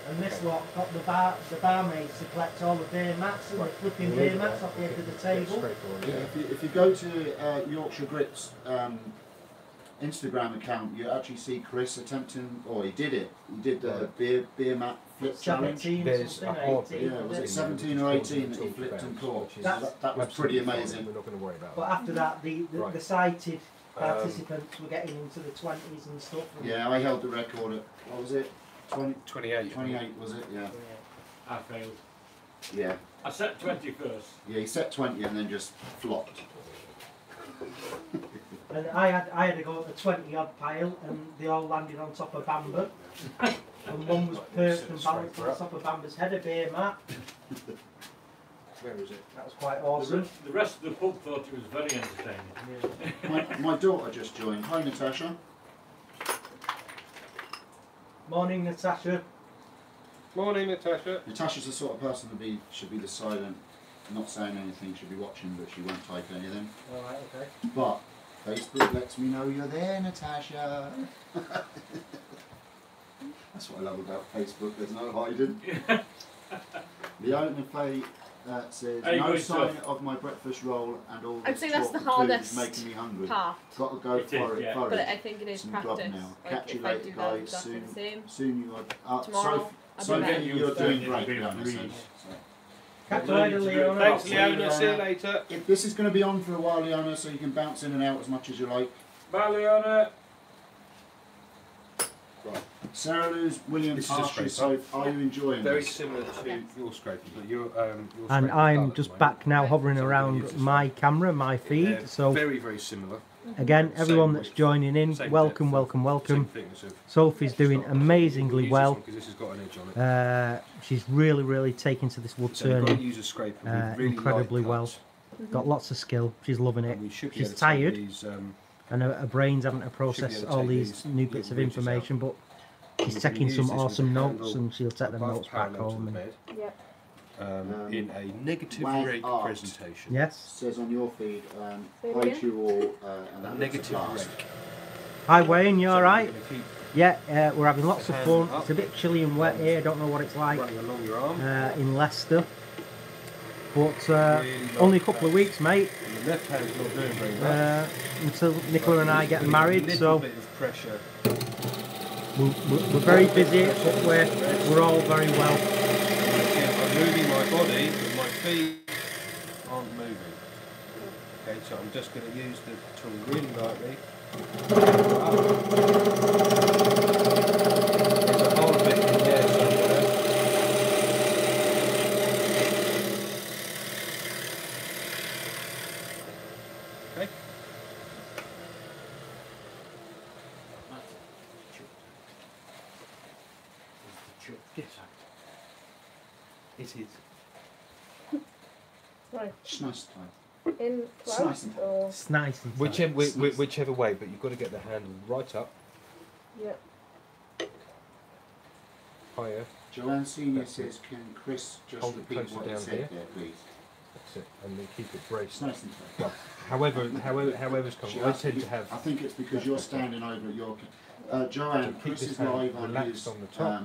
And this lot got the barmaids to collect all the beer mats and the flipping beer mats off the edge of the table. If you go to Yorkshire Grits Instagram account, you actually see Chris attempting, or he did it. He did the beer mat flip challenge. 17 There's something, a hard 18. Yeah, was it wasn't 17 or 18 that he flipped and caught? That was pretty amazing. We're not going to worry about But that. after that, the Right. sighted participants were getting into the 20s and stuff. And Yeah, I held the record at, what was it? 28. 28 was it? Yeah. I failed. Yeah. I set 20 first. Yeah, he set 20 and then just flopped. And I had to go at the 20-odd pile, and they all landed on top of Bamber. And one was perched and balanced on top of Bamber's head, a beer mat. Where is it? That was quite awesome. The rest of the pub thought it was very entertaining. My daughter just joined. Hi, Natasha. Morning, Natasha. Morning, Natasha. Natasha's the sort of person to should be the silent, not saying anything, should be watching, but she won't type anything. Alright, okay. But Facebook lets me know you're there, Natasha. That's what I love about Facebook, there's no hiding. Leona Faye says, Hey, no good sign stuff. of my breakfast roll and all I'd this say that's talk the of food hardest is making me hungry. part. Got to go It for is, it, yeah. for But it. I think it is Some grub practice. now. Like Catch you if I later, do that guys. exactly the same. Soon you are. Tomorrow, I'll be Sophie, back. you're doing Yeah, great, yeah, Leona yeah. says. Catch you later, Leona. Thanks, See you, Leona. See you Leona. later. This is going to be on for a while, Leona, so you can bounce in and out as much as you like. Bye, Leona. Right. Sarah Lou's William This is a Archery, scraper. so are you enjoying Very this? similar to your scraping, but your And scraping's I'm dull at just the moment. back now hovering So I'm gonna around use this my one. camera, my feed. They're So very, very similar. again, everyone Same that's width, joining in, same welcome, depth, welcome, Same welcome. thickness of Sophie's doing stock. amazingly Use well. this one 'cause this has got an edge on it. She's really taking to this wood So you've got to turning use a scraper with really incredibly light well. cuts. Got lots of skill. She's loving it. And we should be She's able to take tired, these, and her brain's having to able process to all take these these new little bits of ridges out. information. But she's we're gonna taking use some this with awesome the notes, handle and she'll take the above notes back parallel to home. the And bed, Yeah. in a negative Wag rake art. presentation. yes. Says on your feed, Say it hi again? to you all, and that looks a Negative blast. rake. Hi Wayne, you So all we're right? gonna keep Yeah, we're having lots the of hand fun. up. It's a bit chilly and wet here. I don't know what it's like running along your arm. in Leicester, but Really only a light couple of cuts. weeks, mate. And the left hand's not doing very much. Until Nicola and I get Putting married, a little so bit of pressure. we're very busy, but we're all very well. I'm moving my body, but my feet aren't moving. Okay, so I'm just going to use the tool really lightly. There's a hole bit in there somewhere. Okay. It is. Right. It's nice time. In It's 12 nice and or It's nice and tight. Whichever way, but you've got to get the handle right up, yeah. Joanne higher. Senior That's it. says, can Chris just Hold it repeat closer what he down said here. there, please? That's it, and then keep it It's braced. nice and tight. However's She comfortable. I has to tend be- to have. I think it's because you're standing over at your. Joanne, Keep Chris this is hand live on relaxed his on the top.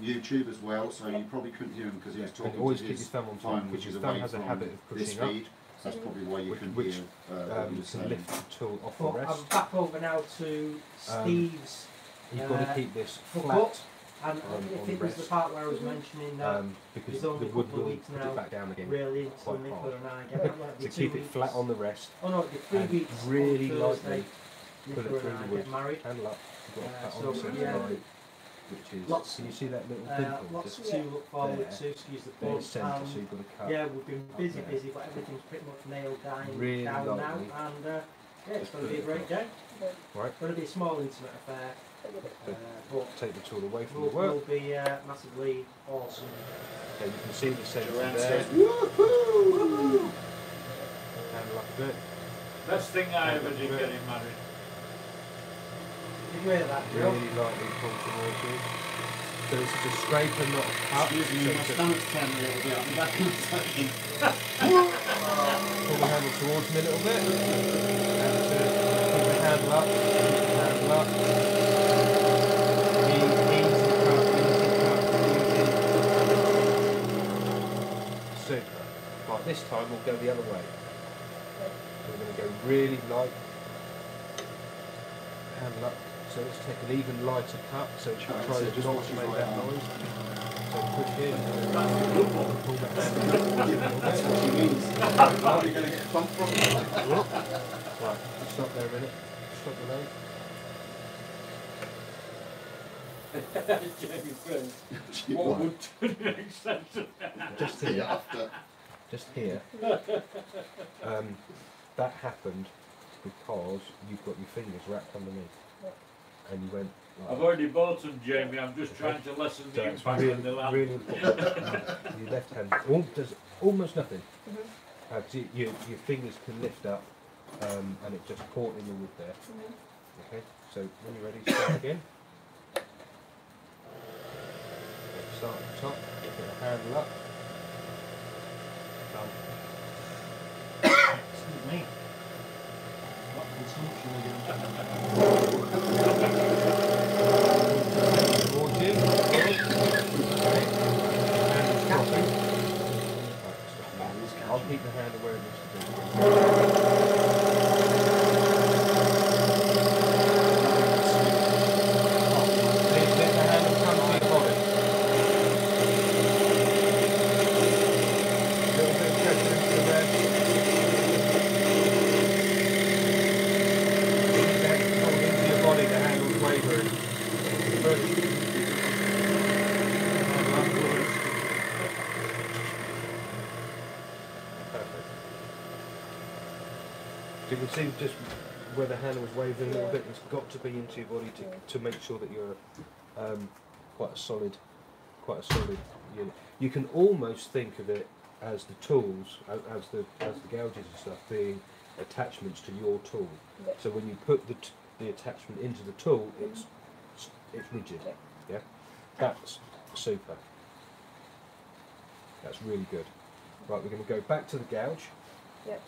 YouTube as well, so you probably couldn't hear him because he was And talking always to keep his your thumb on top, phone, because which is your thumb away has a from habit of this pushing up, feed. So that's probably why you which- couldn't which, hear what he was to saying. lift the tool off the But rest. I'm back over now to Steve's You've got to keep this hook flat up, and on if the it was the rest. part where I was mentioning that Because it's the only a wood couple of will weeks put now, it back down again. really until quite Nicola hard. and I get back. So keep it flat on the rest. Oh no, it'll be 3 and weeks really on Thursday. lightly put Nicola it through and I the get wood. married. Handle up. You've got that so, on the centre yeah. line, which is. Lots- Can you see that little dimple? Lots Just to look forward there. to, excuse the there, pun. centre, so you've got to cut. Yeah, we've been up busy, there. but everything's pretty much nailed down, Really down now, lightly. and yeah, it's Just going to put be a it great day. Right. It's going to be a small, intimate affair, but Take the tool away from will the work. will be massively awesome. Okay, you can see the centre Joanne there. says, woohoo! Handle up a bit. Best thing I ever did getting married. Did you hear that, Joe? Really lightly pull towards you. So this is a scraper, not a cut. Excuse me, So my just stomach's turning a little bit. I'll be back in a second. pull the handle towards me a little bit. And keep the handle up. Keep the handle up. Easy cut, easy. Super. Right, this time we'll go the other way. We're going to go really light. Handle up. So let's take an even lighter cut. So try So to just not watch his make right that arm. noise. So push in. Pull that handle up a little That's bit. what she means. How are you going to get bumped from it? Right, stop there a minute. Stop the leg. Jamie Friend. What would turn accent? Just See here. you after. just here. That happened because you've got your fingers wrapped underneath, and you went. Like I've already bought them, Jamie. I'm just trying to lessen the That's impact on the land. really important. Your left hand does almost nothing. Your fingers can lift up, and it just caught in the wood there. Okay, so when you're ready, start again. Okay, start at the top, get the handle up. Done. Excuse me. What consumption are you Towards you. Okay. Handle's crossing. Right, I'll keep the handle where it needs to be. Let the handle come to your body. A little bit of pressure into the red. Hold into your body, the handle's wavering. Perfect. So you can see just where the handle was wavering a little bit, it's got to be into your body to make sure that you're quite a solid unit. You can almost think of it as the tools, as the gouges and stuff being attachments to your tool. So when you put the attachment into the tool, it's rigid. Yeah, that's super. That's really good. Right, we're going to go back to the gouge. Yep.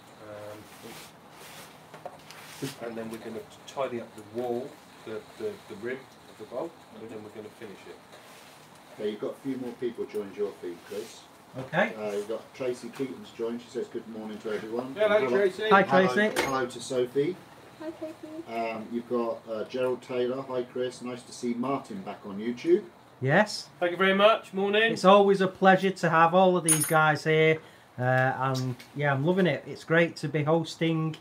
And then we're going to tidy up the wall, the rim of the bowl, and then we're going to finish it. Okay, you've got a few more people joined your feed, Chris. Okay. You've got Tracy Keaton's joined. She says good morning to everyone. Hello, Tracy. Hi, Tracy. Hello to Sophie. Hi, Tracy. You've got Gerald Taylor. Hi, Chris. Nice to see Martin back on YouTube. Yes. Thank you very much. Morning. It's always a pleasure to have all of these guys here, and yeah, I'm loving it. It's great to be hosting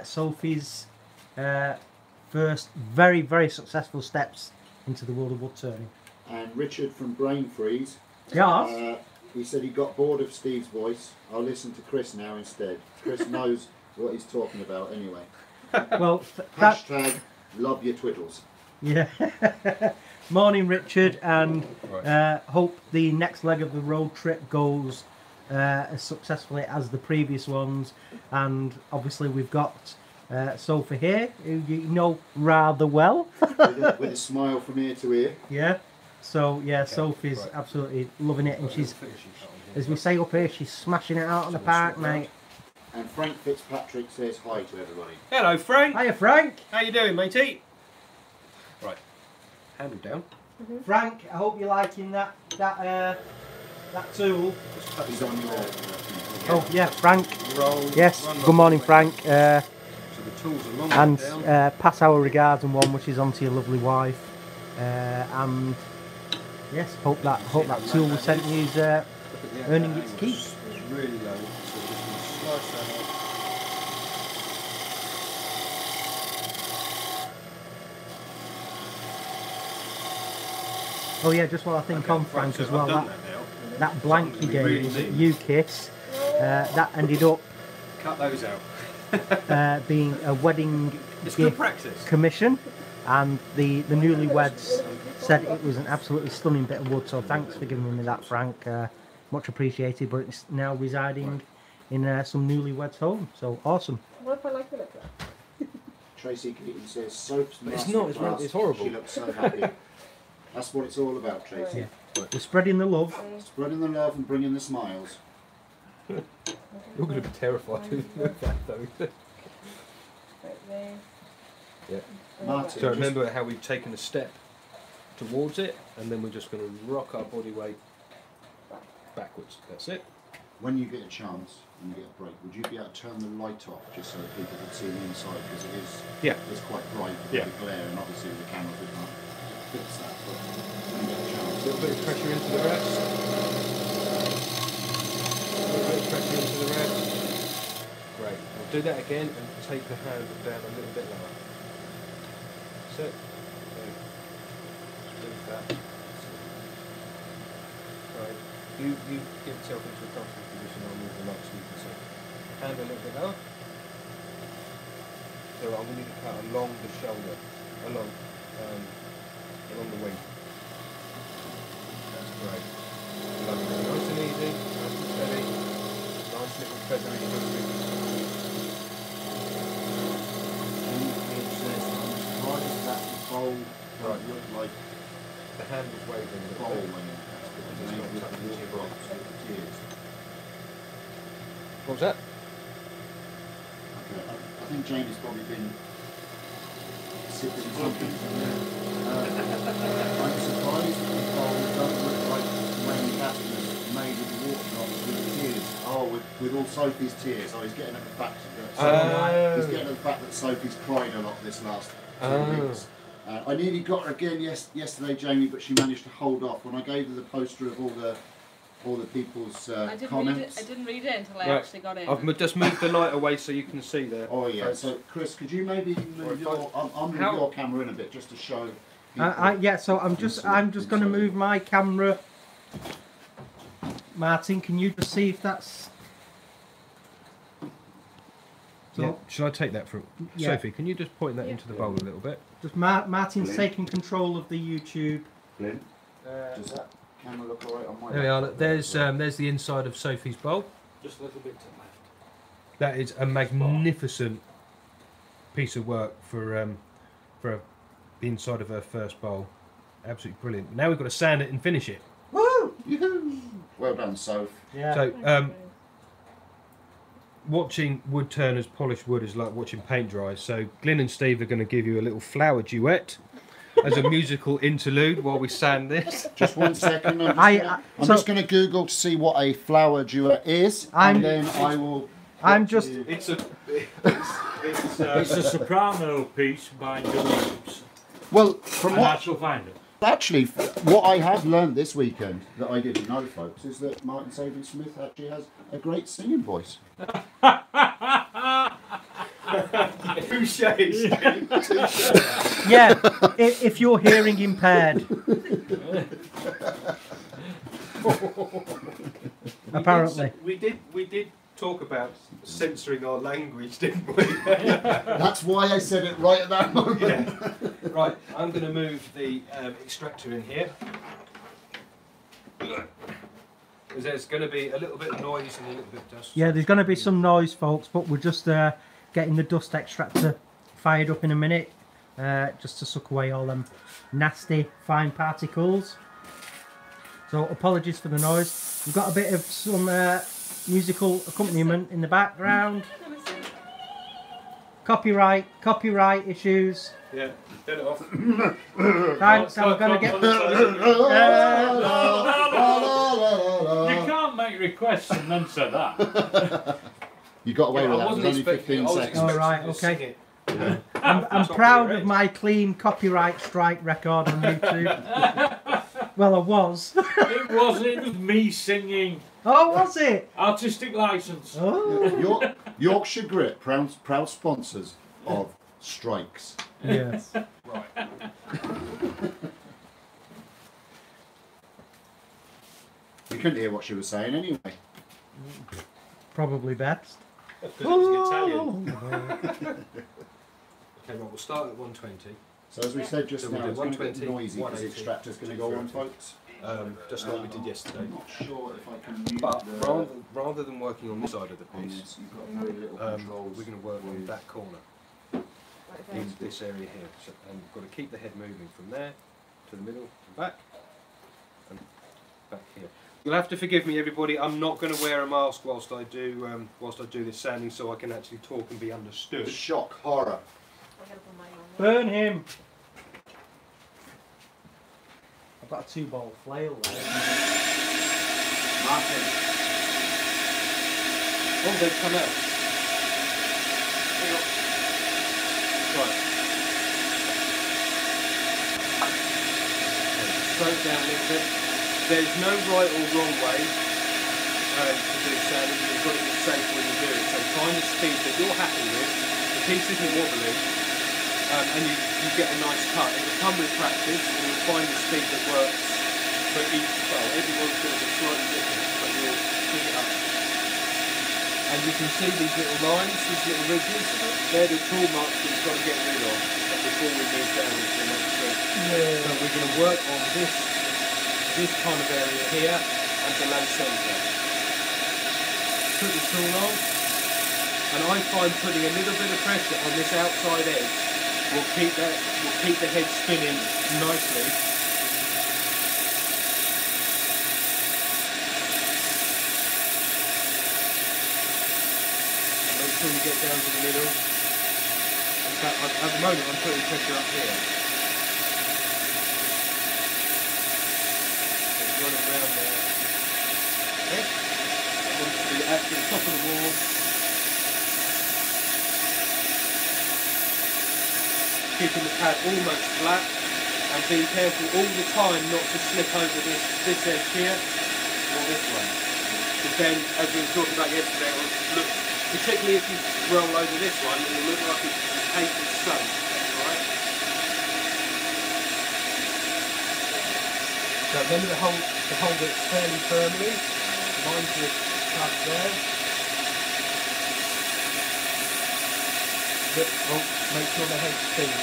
Sophie's first very successful steps into the world of wood turning. And Richard from Brain Freeze. Yeah. He said he got bored of Steve's voice. I'll listen to Chris now instead. Chris knows what he's talking about anyway. Well, Hashtag love your twiddles. yeah. Morning, Richard, and hope the next leg of the road trip goes as successfully as the previous ones. And obviously, we've got Sophie here, who you know rather well. with a smile from ear to ear. Yeah. So yeah, Sophie's absolutely loving it, and she's, as we say up here, she's smashing it out on the park, mate. And Frank Fitzpatrick says hi to everybody. Hello, Frank. Hiya, Frank. How you doing, matey? Right, handle down. Frank, I hope you're liking that tool. He's on your... Oh yeah, Frank. Roll. Yes. Run Good morning, Frank. So the tools are long And down. pass our regards and one wishes on to your lovely wife. And yes, hope that tool we sent you is earning its keep. It's really low, so just going to slice that out. Oh yeah, just while I think on Frank so as well, I've done that blank you Something we gave us really at need. UKISS, that ended up Cut those out. being a wedding It's good gift practice. commission, and the newlyweds said it was an absolutely stunning bit of wood, so thanks for giving me that, Frank. Much appreciated, but it's now residing in some newlyweds home, so awesome. What if I like the look of that? Tracy Keaton says soaps. It's not, it's horrible. She looks so happy. That's what it's all about, Tracy. Yeah. We're spreading the love. Spreading the love and bringing the smiles. You're going to be terrified with that though. Right there. Yeah. Martin, So remember how we've taken a step towards it, and then we're just going to rock our body weight backwards. That's it. when you get a chance and you get a break, would you be able to turn the light off just so that people can see the inside, because it is it's quite bright with the glare, and obviously the camera we can't fix that, but when you get a chance. A little bit of pressure into the rest. A little bit of pressure into the rest. Great. We'll do that again and take the hand down a little bit lower. That's it. Okay. Just do that. Right. You get yourself into a comfortable position. I'll move the light so you can see. Hand a little bit lower. So I'm going to need to cut along the shoulder, along the wing. That's great. Lovely. Nice and easy, nice and steady. Nice little feathery hoofing. Why does that bowl Right. look like The hand was waving a a little bowl bit. when you cast it? It's Maybe not with tucked the into your water box. drops with the tears. What was that? Okay. I think Jamie's probably been sipping something. I'm surprised that the bowl don't look like when Catherine made with the water drops with the tears. Oh, with all Sophie's tears. Oh, he's getting at the fact that he's getting at the fact that Sophie's cried a lot this last 2 weeks. I nearly got her again yesterday, Jamie, but she managed to hold off. When I gave her the poster of all the people's comments. I didn't read it until I Right. actually got in. I've just moved the light away so you can see there. Oh yeah. So Chris, could you maybe move move your camera in a bit just to show? Yeah, so I'm just going to move my camera. Martin, can you just see if that's... So, Yeah. Shall I take that from Yeah. Sophie? Can you just point that into the bowl a little bit? just Martin's taking control of the YouTube. Does that camera look alright on my? There we are. There's the inside of Sophie's bowl. Just a little bit to the left. That is a magnificent piece of work for the inside of her first bowl. Absolutely brilliant. Now we've got to sand it and finish it. Woo! Yoo-hoo! Well done, Soph. Yeah. So watching wood turners polish wood is like watching paint dry. So Glyn and Steve are going to give you a little flower duet as a musical interlude while we sand this. Just 1 second. I'm just going to Google to see what a flower duet is, and then I will. It's It's a soprano piece by Jones. Well, from And what I shall find it. actually, what I have learned this weekend that I didn't know, folks, is that Martin Saban-Smith actually has a great singing voice. Yeah, if you're hearing impaired. Apparently. We did talk about censoring our language, didn't we? That's why I said it right at that moment. Yeah. Right, I'm going to move the extractor in here. Because there's going to be a little bit of noise and a little bit of dust. Yeah, there's going to be some noise, folks, but we're just getting the dust extractor fired up in a minute, just to suck away all them nasty fine particles. So apologies for the noise. We've got a bit of some musical accompaniment in the background. Copyright issues. Yeah, turn it off. Thanks, I'm going to get... You can't make requests and then say that. You got away Yeah, with I that. It was wasn't only expecting 15 it. I was seconds. expecting Alright, you to okay. sing it. I'm Top proud of your of my clean copyright strike record on YouTube. Well, I was. It was me singing. Oh, was it? Artistic license. Oh. Yorkshire Grit, proud sponsors of strikes. Yes. Right. You couldn't hear what she was saying anyway. Probably best. Because it was Italian. Okay, right, we'll start at 120. So as we said just So we'll now, do it's going to get 120, noisy because the 180, extractor's going to go on, 230. folks. Just like we did yesterday. I'm not sure if I can mute But the... rather than working on this side of the on piece, this. You've got very little controls. we're going to work on that corner, in this area here. So, and we've got to keep the head moving from there to the middle and back here. You'll have to forgive me, everybody. I'm not going to wear a mask whilst I do this sanding, so I can actually talk and be understood. Shock, horror. Burn him. I've got a 2-bowl flail there. Martin. Oh, they've come out. Right. Slow it down a little bit. There's no right or wrong way to do sanding. You've got to be safe when you do it. So find the speed that you're happy with. The piece isn't wobbling, and you get a nice cut. It will come with practice, and you'll find the speed that works but everyone's going to be slightly different, but you'll pick it up. And you can see these little lines, these little ridges, they're the tool marks that you've got to get rid of before we move down to the next bit. Yeah. So we're going to work on this kind of area here and below centre. Put the tool on, and I find putting a little bit of pressure on this outside edge will keep the head spinning nicely. And make sure you get down to the middle. In fact, at the moment I'm putting pressure up here. It's running around there. Okay. I want it to be at the top of the wall. Keeping the pad almost flat and being careful all the time not to slip over this edge here or this one. Because then, as we were talking about yesterday, it will look, particularly if you roll over this one, it will look like it's painted stone. Alright? So remember to hold it fairly firmly. Mind your pad there. Make sure the head spins.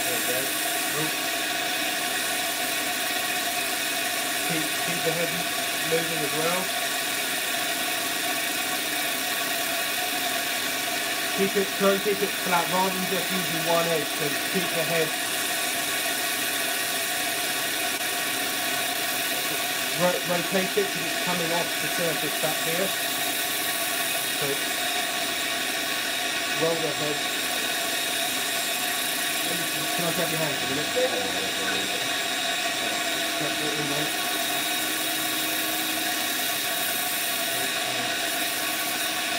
There we go. Keep the head moving as well. Try and keep it flat rather than just using one edge. So keep the head. Rotate it because it's coming off the surface back here. So roll the head. Can I grab your hand for a minute? Grab it in there.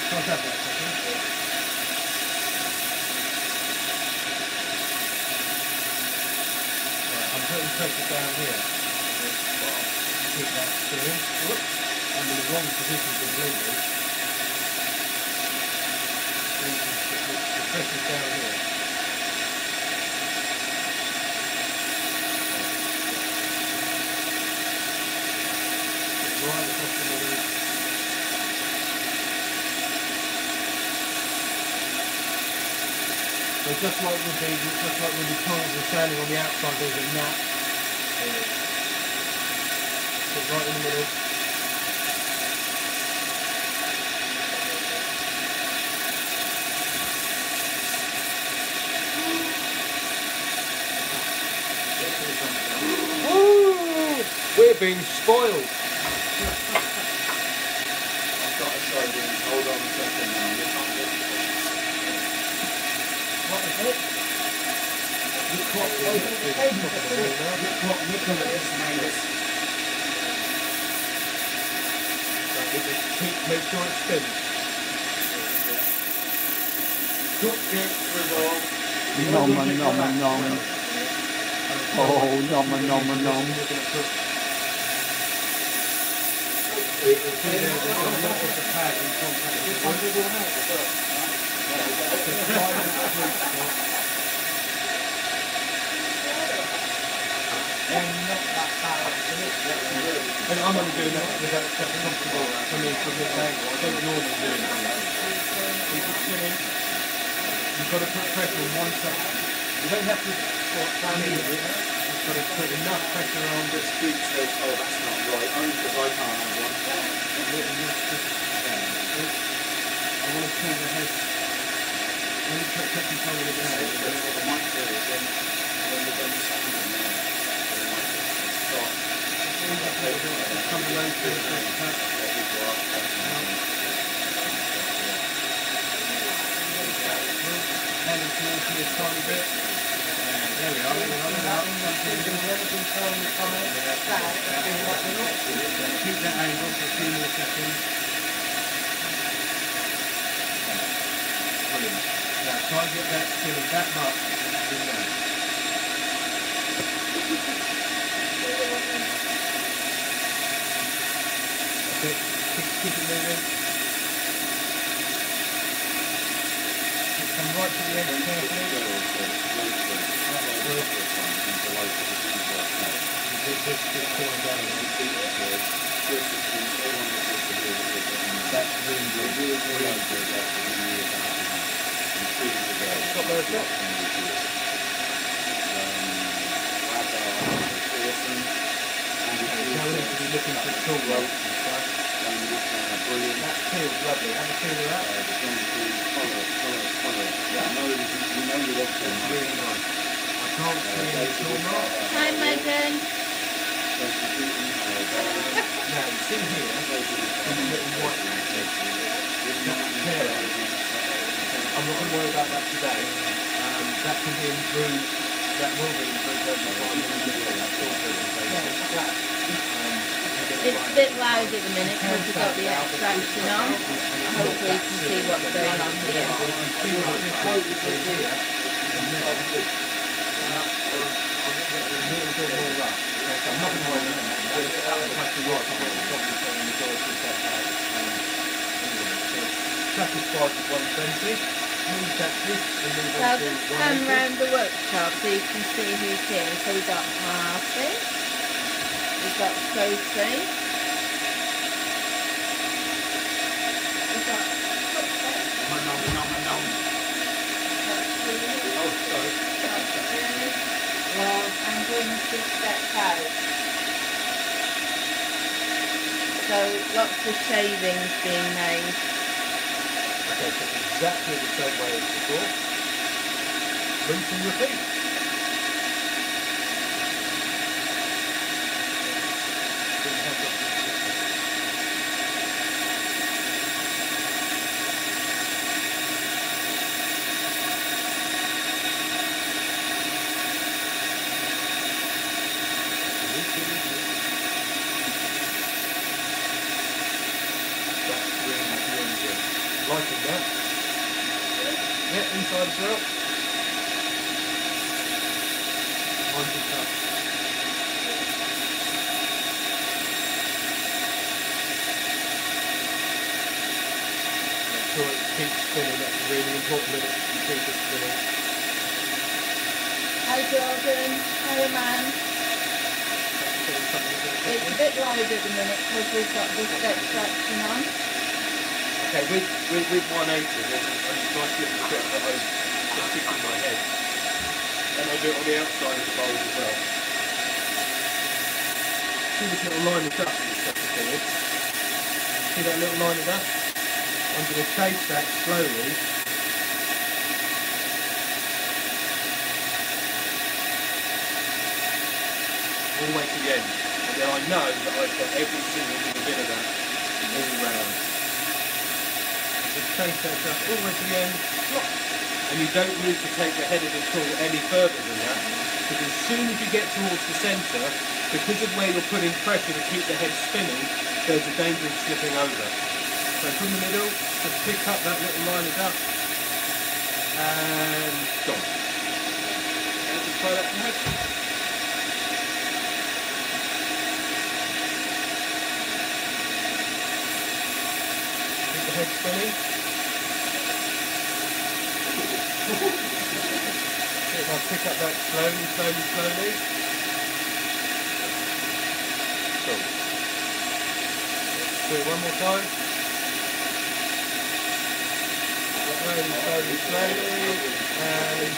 Can I grab that second? Right, I'm putting pressure down here. Keep that spinning. I'm in the wrong position completely. The pressure's down here. It's right across the middle. So just like with the tongs are standing on the outside, there's a nap. Right in the middle. Woo! We're being spoiled. I've got to show you. Hold on a second now. You can't get it. What is it? Look at this, mate. Make sure it spins. Nom nom nom. Oh, nom nom nom. And I'm only doing that because that's comfortable for me from this angle. I don't normally do it. Keep it spinning. You've got to put pressure on one side. You don't have to stand in it. You've got to put enough pressure on. This big says, oh, that's not right. Only because I can't have one. I want to pull the head. Let me put control of the head. That's what the mic says. When we're done sounding there. Come below to the pressure. Hand it towards me a tiny bit. There we are. Keep that angle for a few more seconds. Brilliant. Now try and get that spinning that much in there. Keep it moving. Some right to the end carefully. Just pulling down. That's really good. Stop there, stop. Now we need to be looking for tool ropes and stuff. Brilliant. That feels lovely. Have a feel of that. That's really nice. I can't see any tool marks. Hi, Megan. Now, you see here, in the little white patches, that tear. I'm not going to worry about that today. That can be improved, that will be improved over time. It's a bit loud at the minute because we've got the extraction on. Hopefully you can see what's going on here. I'm not going to worry about that. Satisfied with 120. Move that this and move So on I'll to just turn 180. round the workshop so you can see who's here. So we've got Harvey, we've got Sophie, we've got I'm going to step out. So lots of shavings being made. Okay, so exactly the same way as before. Rinse and repeat. Liking that. Yeah, inside as well. Mind your touch. Make sure it keeps spinning. That's really important that you keep it spinning. Hi Jordan, hi man. It's a bit loud at the minute because we've got this extraction on. Okay, with 180, there's a nice little bit that I just stick in my head. And I do it on the outside of the bowl as well. See this little line of dust that's stuck in it? See that little line of dust? I'm going to chase that slowly. All the way to the end. And then I know that I've got every single little bit of that all round. Just chase that stuff all the way to the end, and you don't need to take the head of the tool any further than that, because as soon as you get towards the centre, because of where you're putting pressure to keep the head spinning, there's a danger of slipping over. So from the middle, just pick up that little line of dust, and gone. And just try that from the head. Keep the head spinning. If I pick up that slowly. Cool. Do it one more time. Slowly. And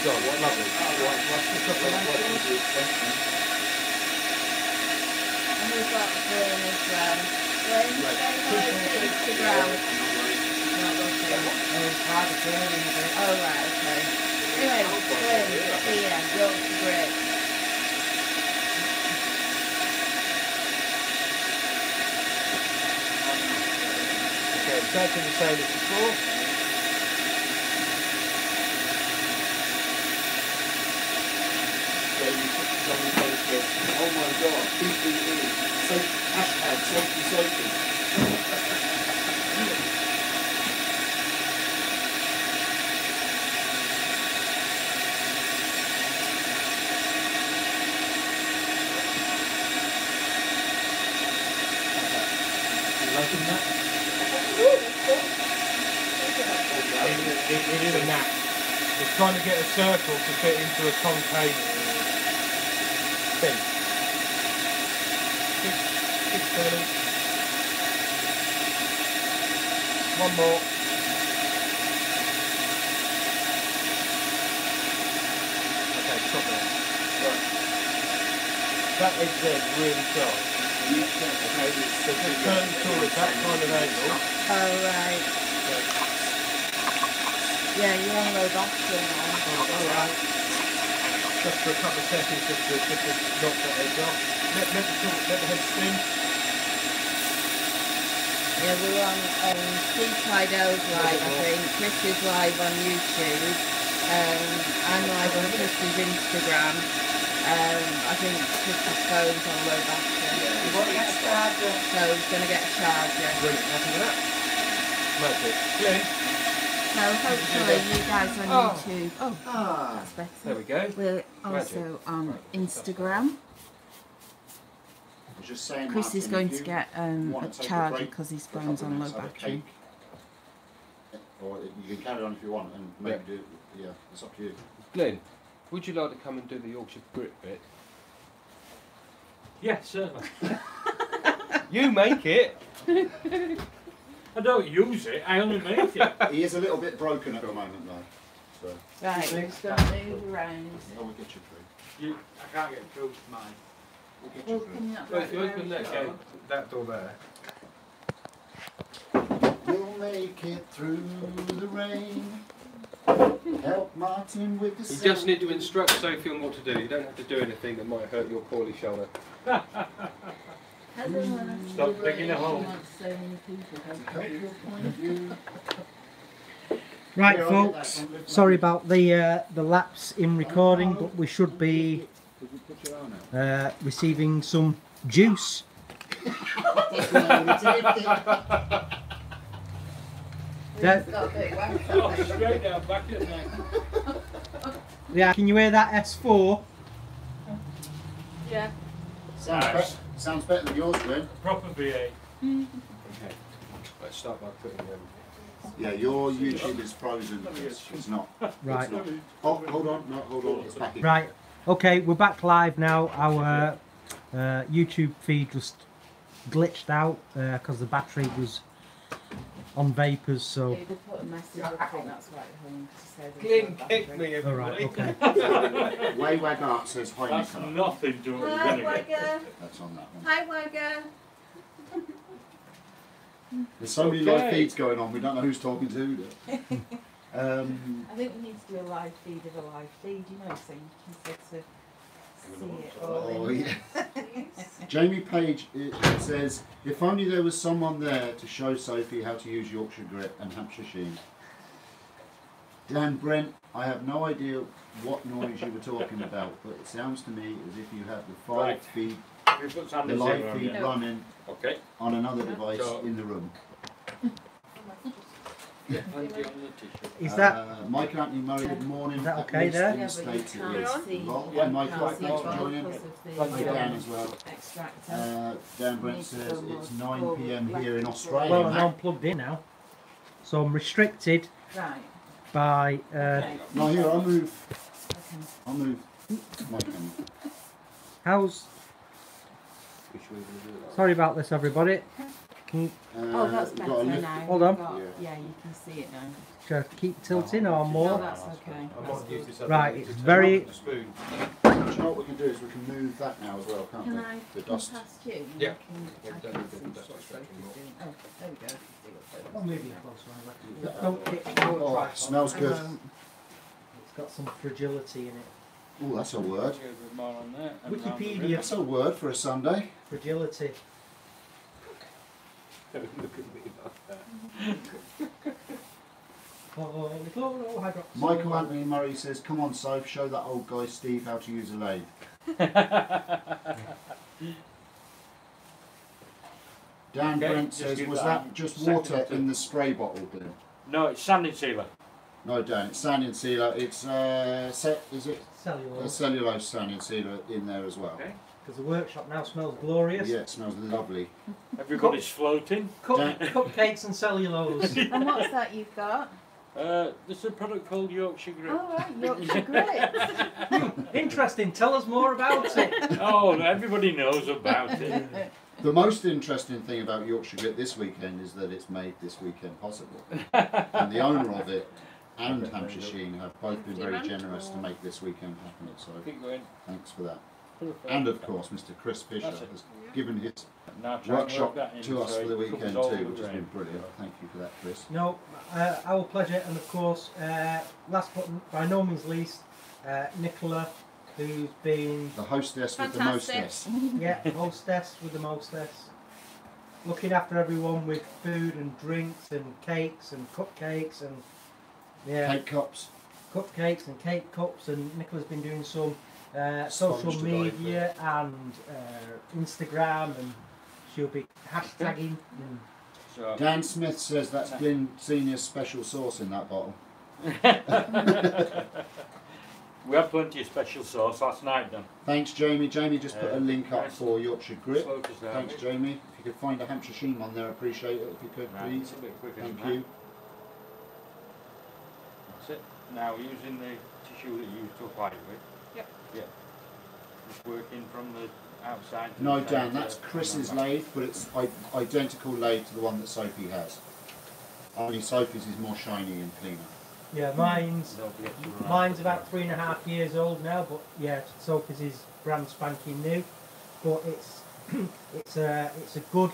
gone. Lovely. And we've got Glenn as well. Glenn, say hi to Instagram. Oh right, okay. Anyway, Glenn, here, yours is great. Okay, exactly the same as before. Oh my god, PPE. Hashtag safety Sophie. You liking that? It is a knack. It's trying to get a circle to fit into a concave thing. Keep turning. One more. Okay, stop there. Right. That edge there is really sharp. Okay, so just turn towards that kind of angle. Oh, right. Yeah, you're on low battery now. Alright. Just for a couple of seconds, just to knock that edge off. Let the head spin. Yeah, we're on Steve Tidell's live, I think. Chris is live on YouTube. I'm live on Chris's Instagram. I think Chris's phone's on low battery. You want to get a charger? So he's going to get a charger. Brilliant, happy with that? Magic. Glenn? So hopefully you guys on YouTube. Oh, Ah, that's better. There we go. We're also on Instagram. I was just saying, Chris Martin, is going if to you get want a to take a charger break because his for a phone's couple on low minutes, have a battery. cake. Or you can carry on if you want and maybe do, yeah, it's up to you. Glenn, would you like to come and do the Yorkshire grit bit? Yeah, certainly. You make it! I don't use it, I only make it. He is a little bit broken at the moment though, so Right, we're just going to move around. we'll get you through. I can't get through to mine. We'll get Well, you can you not Well, write if you open around that it? gate, that door there. through. We'll make it through the rain. Help Martin with the You just need to instruct Sophie on what to do. You don't have to do anything that might hurt your poorly shoulder. Stop digging a hole. help your point of view. Right, Here, I'll get folks. that one. Sorry about the lapse in recording, but we should be Could you put your arm out? receiving some juice. That- Got a bit wet. Oh, straight down, back at me. yeah, can you hear that S4? Yeah. Sounds better than yours, Glenn. Proper VA. Okay. Let's start by putting Yeah, your YouTube is frozen. It's not. Right. It's not. Oh, hold on. No, hold on. It's back in. Right. Okay, we're back live now. Our YouTube feed just glitched out because the battery was on vapors. So. Yeah, they put a message up and that's right home to say there's Glenn no kicked battery. me All right. everybody. Okay. Waywag Art says hi, That's Nicola. nothing to what Hi, we're going to get. Wagger. That's on that one. Hi, Wagger. There's so many live feeds going on, we don't know who's talking to who. I think we need to do a live feed of a live feed, you know, so you can sort of see it all Oh, in yeah. there. Jamie Page it says, if only there was someone there to show Sophie how to use Yorkshire Grit and Hampshire Sheen. Dan Brent, I have no idea what noise you were talking about, but it sounds to me as if you have the Right. feed, We put the Sandy's live on feed it. running Okay. on another device So- in the room. Is that Michael Anthony Murray, good morning. Is that At okay least there? in the Yeah, but you States it can't is. see. Well, Yeah. hi Michael, Can't see thanks for it joining. because of the, Hi Dan as well. extractor. Dan Brent says it's 9 PM here in Australia. well? I'm Matt. not plugged in now, so I'm restricted Right. by. Okay. No, here, I'll move. Okay. I'll move my camera. How's? Which way are we going to do that? Sorry about this, everybody. Can you Oh, that's we've got a better lift- now. Hold on. Yeah, you can see it now. should I keep tilting or No, more? that's okay. I might use this other Right, one it's to turn very- up the spoon. Do you know what we can do is we can move that now as well, can't Can we? I The come dust. past you? Yeah. I Yeah, can don't see do the what dust Sophie's extraction doing. more. Oh, there we go. See what I'm moving closer. Yeah. Don't kick. Don't Oh, try. it smells good. It's got some fragility in it. Oh, that's a word. Wikipedia. That's a word for a Sunday. Fragility. Look at me like that. Michael Anthony Murray says, come on, Soph, show that old guy Steve how to use a lathe. Dan Okay, Brent just says, give was that that a just second water or two. in the spray bottle, Bill? No, it's sanding sealer. No, Dan, it's sanding sealer. It's, is it a Cellulose. cellulose sanding sealer in there as well? Okay. Because the workshop now smells glorious. Yeah, it smells lovely. Everybody's floating. Cupcakes and cellulose. And what's that you've got? This is a product called Yorkshire Grit. Oh, right, Yorkshire Grit. Interesting. Tell us more about it. Oh, everybody knows about it. The most interesting thing about Yorkshire Grit this weekend is that it's made this weekend possible. And the owner of it and Hampshire Sheen have both been very generous to make this weekend happen. So Keep going. thanks for that. And of course, Mr. Chris Fisher That's it. has given his Now try and workshop work that in to us so for the it weekend covers all too, the which has grain. been brilliant. Thank you for that, Chris. No, our pleasure, and of course, last but by no means least, Nicola, who's been The hostess with the Fantastic. mostess. hostess with the mostess, looking after everyone with food and drinks and cakes and cupcakes and Cake cups. cupcakes and cake cups, and Nicola's been doing some social Sponge to die media and Instagram, and she'll be hashtagging. And So, Dan Smith says that's Glyn Senior's special sauce in that bottle. we had plenty of special sauce last night then. Thanks, Jamie. Jamie just put a link up nice. for Yorkshire Grit. Slow us down. Thanks, Jamie. If you could find a Hampshire Sheen on there, appreciate it. If you could, Right, please. it's a bit quicker Thank than you. that. That's it. Now using the tissue that you took light with. Yep. Yeah. Just working from the outside. to No, the Dan, centre that's and Chris's then back. lathe, but it's identical lathe to the one that Sophie has. Only Sophie's is more shiny and cleaner. yeah, mine's Don't forget to run mine's out. about 3.5 years old now, but yeah, Sophie's is brand spanking new. But it's it's a good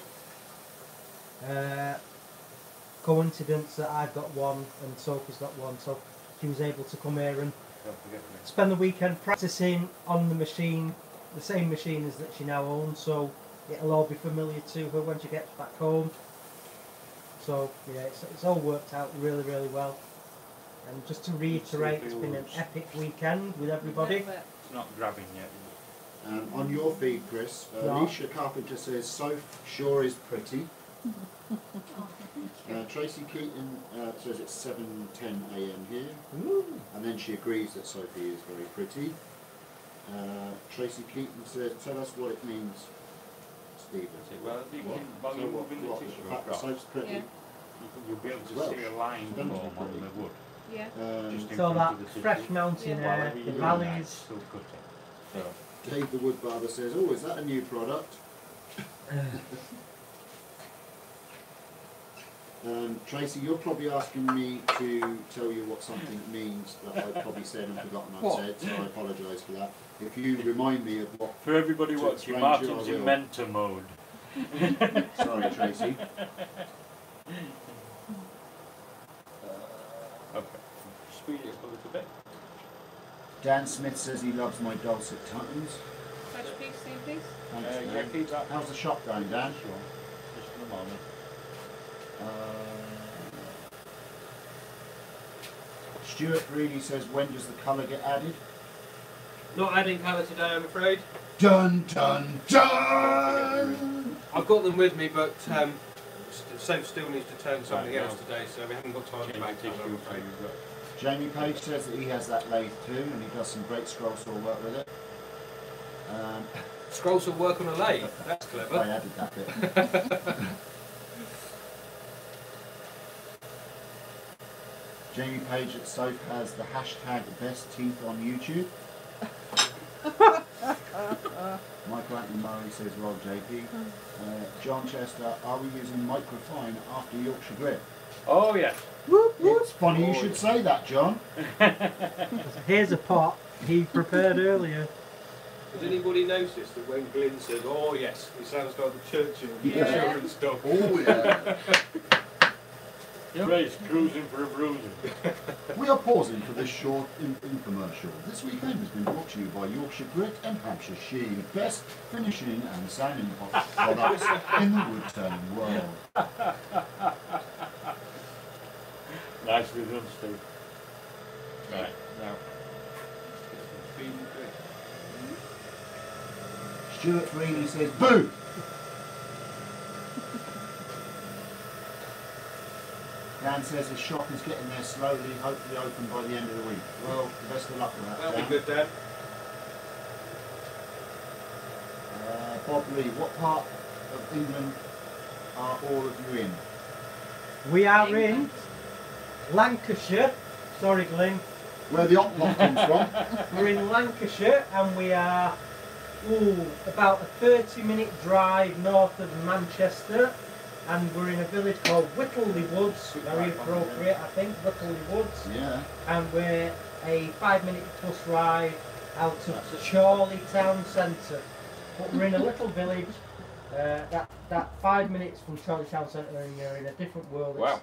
coincidence that I've got one and Sophie's got one, so she was able to come here and Don't forget to spend the weekend practicing on the machine, the same machine as that she now owns, so it'll all be familiar to her when she gets back home. So yeah, it's all worked out really, really well. And just to reiterate, it's been an epic weekend with everybody. It's not grabbing yet. On your feed, Chris, Yeah. Alicia Carpenter says, Soph sure is pretty. Tracy Keaton says it's 7:10 a.m. here. Ooh. And then she agrees that Sophie is very pretty. Tracy Keaton says, tell us what it means, Stephen. That's it. Well, you What? can, while So you're what- moving what, the the tissue fact that across, Soph's pretty? Yeah. you'll be able to Welsh. see a line Don't form be on pretty. the wood. Yeah. Just in So front that of the tissue. fresh mountain Yeah. air, While the you're valleys. still cutting. So, Dave the Wood Barber says, oh, is that a new product? Tracy, you're probably asking me to tell you what something means that I've probably said and forgotten I've What? said, so I apologise for that. If you remind me of what... for everybody To watching, explain to you, Martin's I in will. mentor mode. Sorry, Tracy. Okay. Speed it up a little bit. Dan Smith says he loves my dulcet tones. Fresh piece, same piece. Thanks, Yeah, Dan. keep that. How's the shop going, Dan? Sure. Just for the moment. Stuart Greeley says, when does the colour get added? Not adding colour today, I'm afraid. Dun, dun, dun! I've got them with me, but Soph still needs to turn something Right, else now. today, so we haven't got time to Change make the colour, tissue I'm so afraid. you've got. Jamie Page says that he has that lathe too, and he does some great scroll saw work with it. Scrolls will work on a lathe, that's I clever. added that bit. Jamie Page at Soph has the hashtag best teeth on YouTube. Michael Anthony Murray says, well, JP. John Chester, are we using microfine after Yorkshire Grit? Oh yes. It's funny you should say that, John. Here's a pot he prepared earlier. Has anybody noticed that when Glyn says, oh yes, it sounds like the Churchill Yeah. children's dog? Oh yeah. Race cruising for a bruising. We are pausing for this short infomercial. This weekend has been brought to you by Yorkshire Grit and Hampshire Sheen, best finishing and sanding products in the wood turning world. Nicely done, Steve. Right, now. Stuart Greeney says, boo! Dan says his shop is getting there slowly, hopefully open by the end of the week. Well, best of luck with that, That'll Dan. be good, Dan. Bob Lee, what part of England are all of you in? We are in Lancashire. Sorry, Glenn. Where the op lot comes from. We're in Lancashire and we are about a 30-minute drive north of Manchester, and we're in a village called Whittley Woods, very appropriate I think, Whittley Woods. Yeah. And we're a 5-minute bus ride out of Chorley town centre. But we're in a little village, that 5 minutes from Chorley town centre, and you're in a different world. Wow.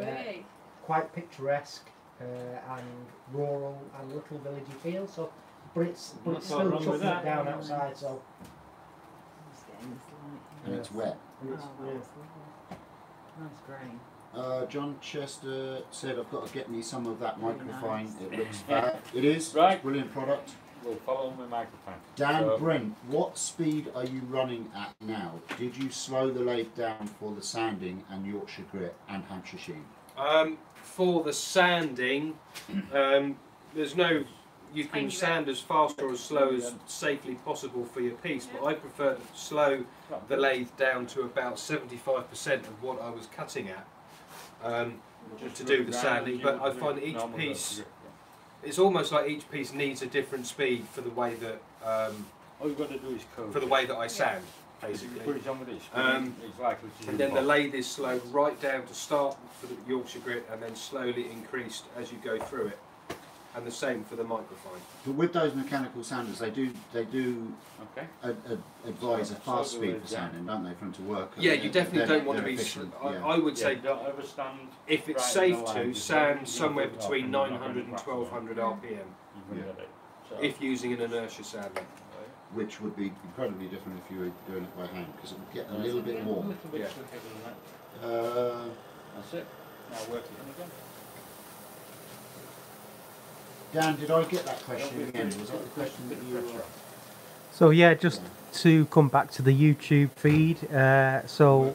It's, quite picturesque and rural and little villagey feel. So, but it's still chucking it down outside. So. And it's wet. That's great. John Chester said, I've got to get me some of that microphone. It looks fab. It is. Right. It's a brilliant product. We'll follow my microphone. Dan Brent, what speed are you running at now? Did you slow the lathe down for the sanding and Yorkshire grit and Hampshire sheen? For the sanding, there's no. You can sand as fast or as slow as safely possible for your piece, but I prefer to slow the lathe down to about 75% of what I was cutting at to do the sanding. But I find each piece, it's almost like each piece needs a different speed for the way that all you've got to do is coat for the way that I sand, basically. Put it on with this. And then the lathe is slowed right down to start for the Yorkshire grit, and then slowly increased as you go through it. And the same for the microphone. But with those mechanical sanders, they do advise a fast speed for sanding, don't they, for them to work? Yeah, you definitely don't want to be. I would say don't ever stand if it's safe to sand somewhere between 900 and 1200 RPM. If using an inertia sander. Which would be incredibly different if you were doing it by hand, because it would get a little bit warm. Yeah. That's it. Now work it in again. Dan, did I get that question again? Was that the question that you... So yeah, just to come back to the YouTube feed, so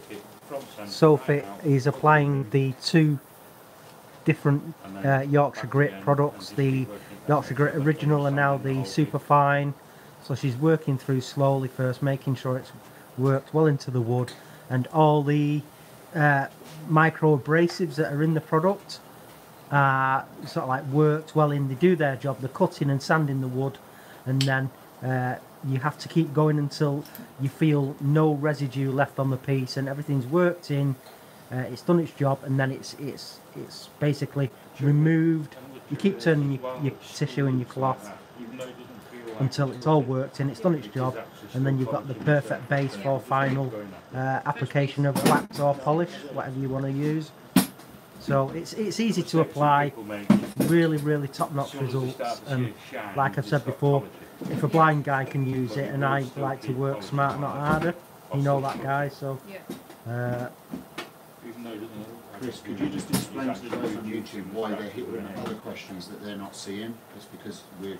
Sophie is applying the two different Yorkshire Grit products, the Yorkshire Grit Original and now the Superfine. So she's working through slowly first, making sure it's worked well into the wood, and all the micro abrasives that are in the product sort of like worked well in. They do their job, they're cutting and sanding the wood, and then you have to keep going until you feel no residue left on the piece and everything's worked in, it's done its job, and then it's basically removed. You keep turning your tissue and your cloth until it's all worked in, it's done its job, and then you've got the perfect base for final application of wax or polish, whatever you want to use. So it's easy to apply, really top-notch results, and like I've said before, if a blind guy can use it, and I like to work smarter not harder, you know that guy, so... Chris, could you just explain to those on YouTube why they're hitting other questions that they're not seeing? It's because we're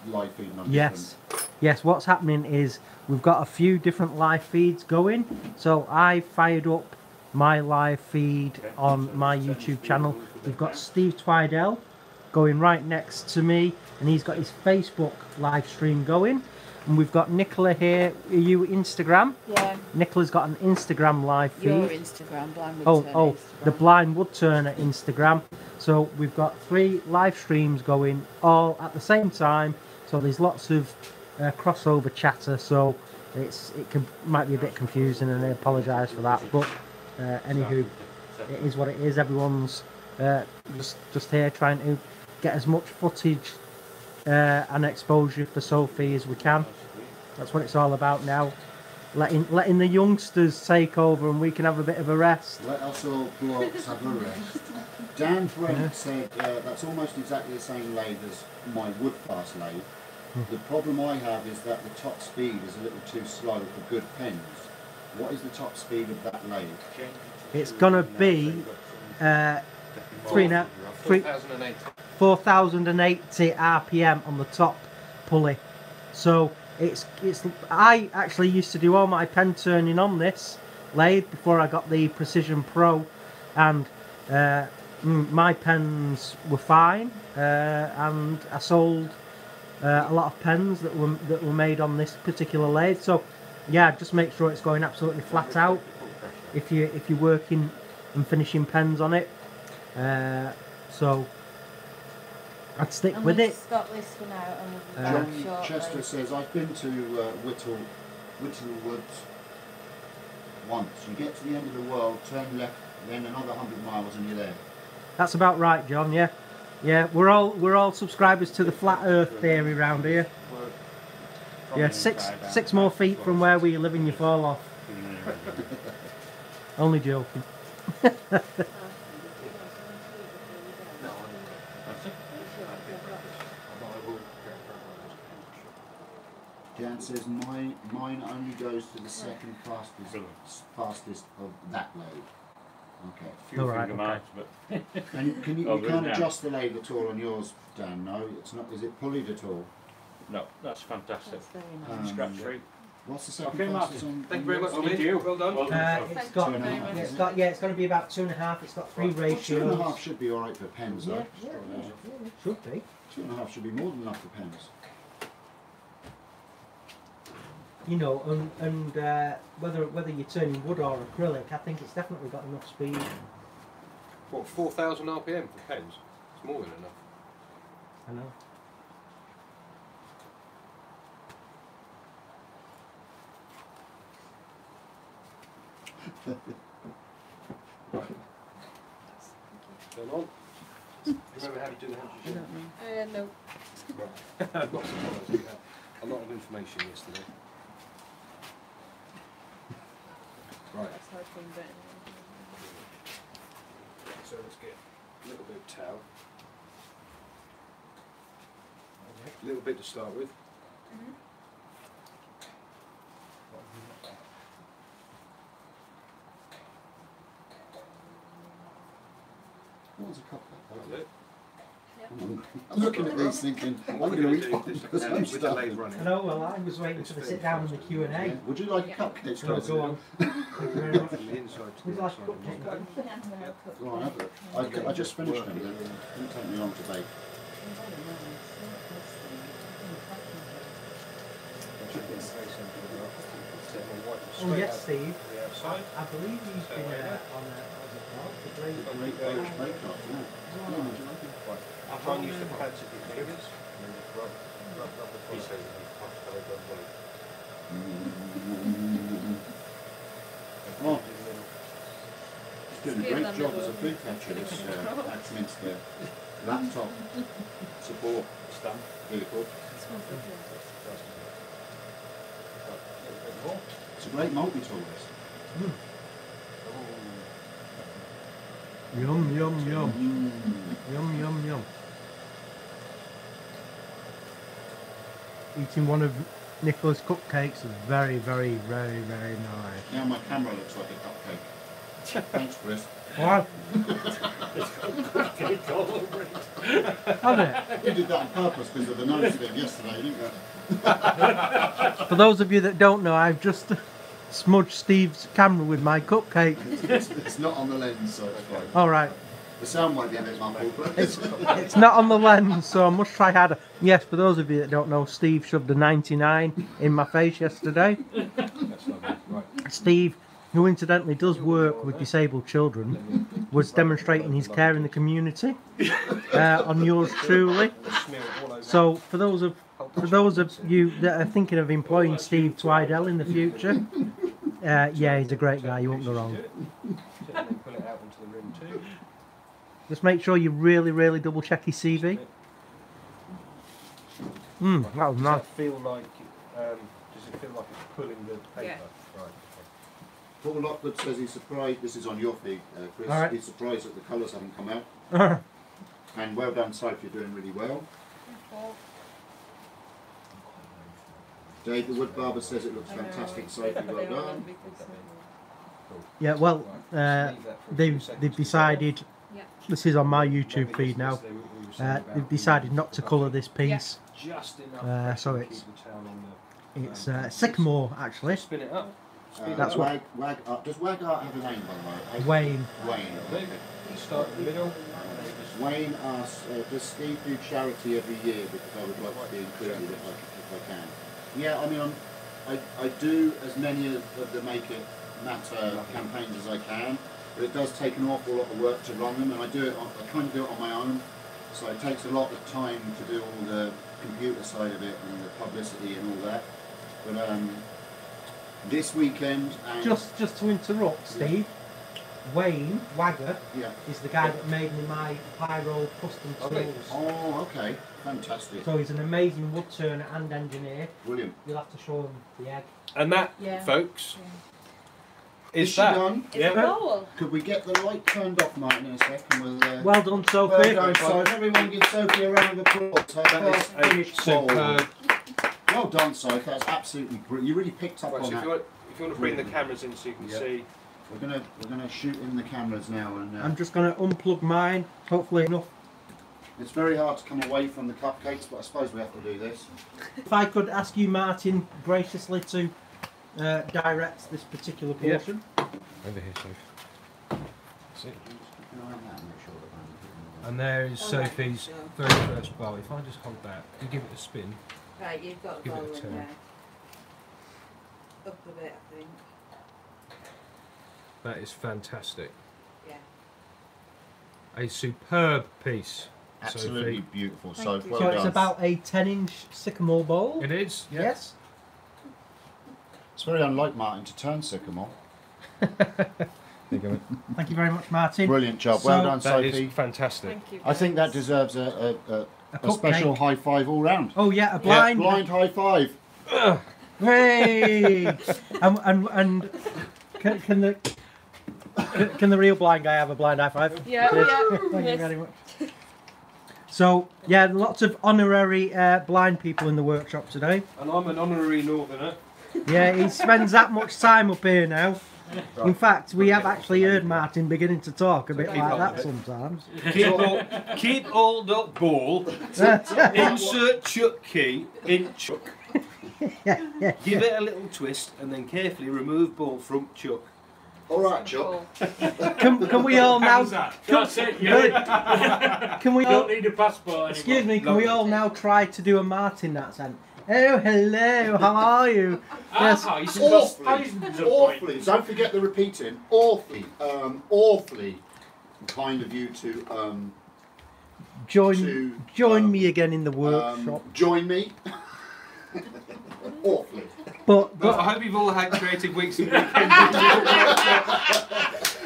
live feeding on Yes, what's happening is we've got a few different live feeds going, so I fired up my live feed on my YouTube channel. We've got Steve Twidell going right next to me, and he's got his Facebook live stream going, and we've got Nicola here. Are you Instagram? Yeah. Nicola's got an Instagram live feed. Your Instagram, Blind Woodturner Instagram. The Blind Woodturner Instagram. So we've got 3 live streams going all at the same time, so there's lots of crossover chatter, so might be a bit confusing, and I apologise for that, but anywho, it is what it is. Everyone's just here trying to get as much footage and exposure for Sophie as we can. That's what it's all about now. Letting the youngsters take over, and we can have a bit of a rest. Let us all blokes have a rest. Dan Brent said that's almost exactly the same lathe as my wood class lathe. The problem I have is that the top speed is a little too slow for good pens. What is the top speed of that lathe? It's gonna be 4,080 RPM on the top pulley. So I actually used to do all my pen turning on this lathe before I got the Precision Pro, and my pens were fine, and I sold a lot of pens that were made on this particular lathe. So yeah, just make sure it's going absolutely flat out if you're working and finishing pens on it. So I'd stick And with we'll it. stop this for now and we'll be John back shortly. Chester says, I've been to Whittle Woods once. You get to the end of the world, turn left, then another 100 miles and you're there. That's about right, John. Yeah, yeah. We're all subscribers to the flat Earth theory around here. Yeah, six more feet from where we live and you fall off. Only joking. Jan says, mine only goes to the second fastest of that load. Okay. Few Alright, finger okay. marks, but And can you, Oh, you there can't is now. adjust the lathe at all on yours, Dan? No, it's not. Is it pulleyed at all? no, that's fantastic. That's very nice. Scratch free. What's the second Okay, fastest Martin. on? Thank you very much, Thank Lee. you. Well done. Well done. It's Thank got, you very yeah, much. it's got, yeah, it's going to be about 2.5. It's got 3 Well, ratios. 2.5 should be alright for pens, Yeah, though. yeah, should be. 2.5 should be more than enough for pens. You know, and whether you're turning wood or acrylic, I think it's definitely got enough speed. What, 4,000 RPM for pens? It's more than enough. I know. Turn on. Remember how to do the hand No. Lots of colours. We had a lot of information yesterday. Right. That's how it's been written. So let's get a little bit of towel. A little bit to start with. What was a cup? That's it. I'm looking at these thinking, I'm What going we're to going to eat do one is because I'm with the lathe starving. running. I know, well, I was waiting for the sit down and the Q&A. Yeah. Would you like Yeah. a cupcake? No, go on. Thank you very much. From the inside to Would the you like a outside. cupcake? Go on, have it. I just finished them. It didn't take me long to bake. Oh yes, Steve. The outside. I believe he's been on the grade. Irish bake-off, yeah. I'll try and use the pads of your fingers. And just rub the He front. says he's passed over the way. Oh, he's doing a great job as a food catcher, this Axminster laptop support Stamp. vehicle. More. It's a great multi-tool, this. Yum, yum, yum. Mm. Yum, yum, yum. Eating one of Nicola's cupcakes is very, very, very, very nice. Now my camera looks like a cupcake. Thanks, Chris. What? Cake all over it. Has it? You did that on purpose because of the nose thing yesterday, didn't you? For those of you that don't know, I've just smudged Steve's camera with my cupcake. It's not on the lens, so it's fine. All right. The sound might be a bit muffled, but It's not on the lens, so I must try harder. Yes, for those of you that don't know, Steve shoved a 99 in my face yesterday. That's lovely. Right. Steve, who incidentally does work with disabled children, was demonstrating his care in the community on yours truly. Smear it all over. So for those of you that are thinking of employing Steve Twidell in the future, yeah, he's a great guy. You won't go wrong. And then pull it out onto the rim too. Just make sure you really, really double check his CV. That was Does nice. that feel like? Does it feel like it's pulling the paper? Yeah. Right. Paul Lockwood says he's surprised. This is on your feed, Chris. All right. He's surprised that the colours haven't come out. And well done, Soph. You're doing really well. Dave the Wood Barber says it looks fantastic, Sophie. Well done. Yeah, well, Leave that for a few seconds they've to decided. Yeah. This is on my dry. YouTube feed now. Yesterday we were saying about They've decided not to colour this Yeah. piece. just enough so pressure to it's- keep the towel on the. It's sycamore actually. Spin it up. Spin That's it what- up. Wag Art. Does Wag Art have a name, by the way? Wayne. Wayne. Okay. You start in the middle. Wayne asks, does Steve do charity every year? Because I would like to be included if I can. Yeah, I mean, I do as many of the Make It campaigns as I can, but it does take an awful lot of work to run them, and I kind of do it on my own, so it takes a lot of time to do all the computer side of it and the publicity and all that. But this weekend, and Just to interrupt, Steve. Wayne Wagger is the guy that made me my pyro custom tools. Oh, okay, fantastic. So he's an amazing wood turner and engineer. Brilliant. You'll have to show him the egg. And that, folks, is is she that. done? It's a bowl. Could we get the light turned off, Martin, in a second? We'll, Well done, Sophie. well done, Sophie. Everyone give Sophie a round of applause. Her That first is a finished bowl. superb. Well done, Sophie. That's absolutely brilliant. You really picked up Right, on so if that. you want to bring the cameras in so you can see. We're gonna shoot in the cameras now, and I'm just going to unplug mine, hopefully enough. it's very hard to come away from the cupcakes, but I suppose we have to do this. If I could ask you, Martin, graciously to direct this particular portion. Over here, Sophie. See? And there is Sophie's very first bowl. If I just hold that, you give it a spin. Right, you've got a Give it a bowl in turn. there. Up a bit, I think. That is fantastic. Yeah. A superb piece. Absolutely Sophie. beautiful. Thank So you. well So done. it's about a 10-inch sycamore bowl. It is, yeah. Yes. It's very unlike Martin to turn sycamore. Thank you very much, Martin. Brilliant job. So- Well done, That is Sophie. fantastic. Thank you. I think that guys. deserves a cupcake. special high five all round. Oh yeah, a blind. Blind high five. Hey! and can the real blind guy have a blind high five? Yeah, Yes. yeah. Thank you Yes. very much. So yeah, lots of honorary blind people in the workshop today. And I'm an honorary northerner. Yeah, he spends that much time up here now. In fact, we have actually heard Martin beginning to talk a bit keep like on that with it. sometimes. Keep hold up ball. Insert chuck key in chuck. Yeah. Give it a little twist and then carefully remove ball from chuck. All right, Chuck. Can we all now? How's that? That's it, yeah. Can we You all? don't need a passport anymore. Excuse me. Can we all now try to do a Martin accent? Oh, hello. How are you? Yes. Ah, he's got thousands of Awfully. points. Don't forget the repeating. Awfully kind of you to Join me again in the workshop. join me. Awfully. Well, I hope you've all had creative weeks and weekends.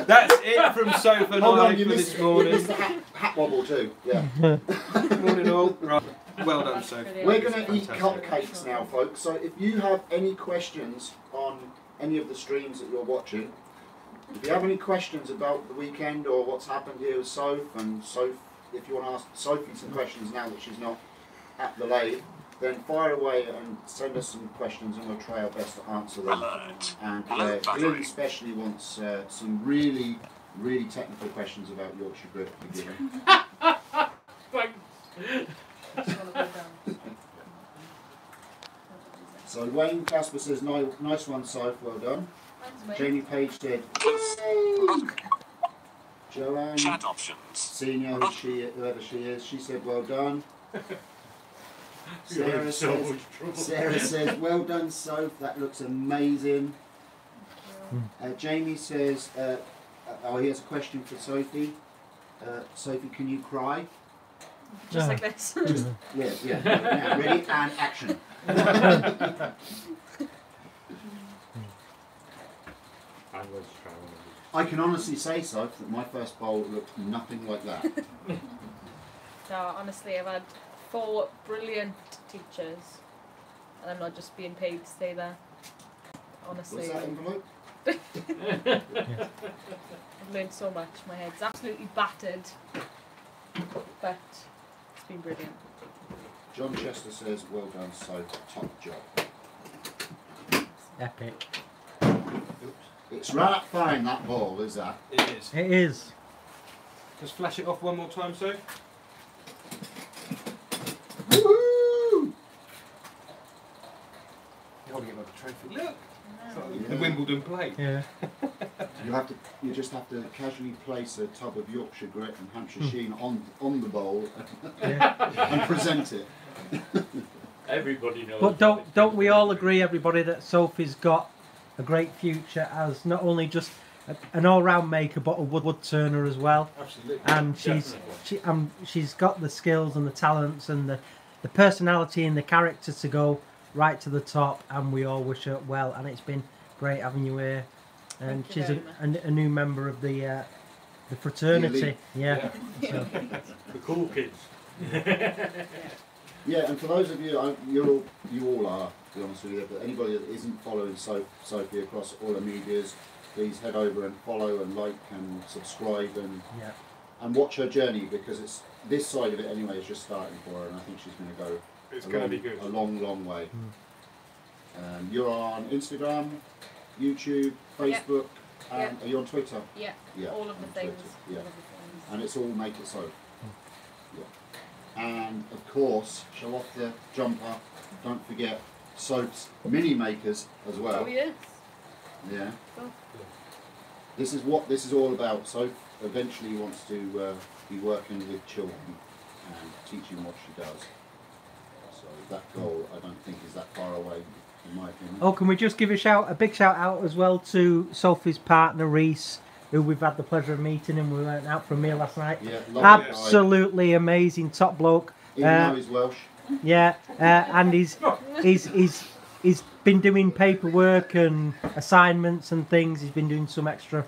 That's it from Soph and I for this morning. You missed the hat wobble too. Yeah. Morning all. Right. Well done, Soph. We're going to eat cupcakes now, folks. So if you have any questions on any of the streams that you're watching, if you have any questions about the weekend or what's happened here with Soph, and Soph, if you want to ask Sophie some questions now that she's not at the lathe, then fire away and send us some questions and we'll try our best to answer them. Alert. And Low battery. Glenn especially wants some really technical questions about Yorkshire Grit to be given. So Wayne Casper says, nice one, Soph, well done. Jamie Page said, Joanne Chat options. Senior, whoever she is, she said, well done. You're in so much trouble. Sarah says, well done, Soph, that looks amazing. Jamie says, here's a question for Sophie. Sophie, can you cry? Just like this. Yeah. Now, ready and action. I can honestly say, Soph, that my first bowl looked nothing like that. No, honestly, I've had 4 brilliant teachers, and I'm not just being paid to stay there. Honestly, What's that envelope? I've learned so much. My head's absolutely battered, but it's been brilliant. John Chester says, well done, Soph, top job. Epic. It's right fine, that ball, is that? It is. It is. Just flash it off one more time, Soph. Woohoo! You're holding it like a trophy. Look! It's like Yeah. the Wimbledon plate. Yeah. You just have to casually place a tub of Yorkshire Grit and Hampshire Sheen on the bowl and present it. Everybody knows. But don't we all agree, everybody, that Sophie's got a great future as not only just an all-round maker, but a wood turner as well. Absolutely. And she's got the skills and the talents and the personality and the character to go right to the top. And we all wish her well. And it's been great having you here. And Thank you she's very a new member of the fraternity. Yeah. So. The cool kids. Yeah, and for those of you, you all are, to be honest with you, but anybody that isn't following Sophie across all the medias, please head over and follow and like and subscribe and watch her journey, because it's this side of it anyway is just starting for her, and I think she's going to go It's going to be good. a long way. You're on Instagram, YouTube, Facebook, and are you on Twitter? Yeah. Yeah, All of the on things. Twitter, All yeah. of the things. And it's all Make It So. Yeah. And of course, show off the jumper. Don't forget Soph's mini makers as well. Oh yes. Yeah. Cool. This is what this is all about. Soph eventually wants to be working with children and teaching what she does. So that goal, I don't think, is that far away, in my opinion. Oh, can we just give a big shout out as well to Sophie's partner Reese, who we've had the pleasure of meeting, and we went out for a meal last night. Yeah, lovely guy. Absolutely amazing, top bloke. Even though he's Welsh. Yeah, and he's been doing paperwork and assignments and things. He's been doing some extra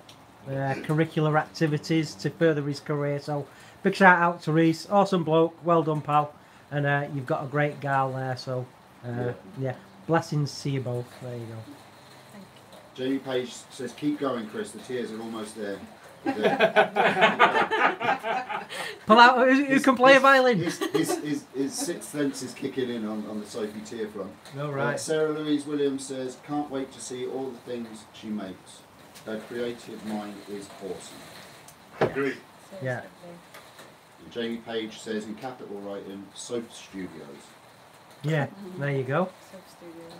curricular activities to further his career. So big shout out to Reese, awesome bloke, well done, pal. And you've got a great gal there. So yeah, blessings to you both. There you go. Jamie Page says, "Keep going, Chris. The tears are almost there." Pull out. Who can play a violin? His sixth sense is kicking in on the Sophie tear front. No, right. Sarah Louise Williams says, "Can't wait to see all the things she makes. Her creative mind is awesome." Agree. Yeah. And Jamie Page says, in capital writing, Soph Studios. Yeah, there you go. Soph Studios.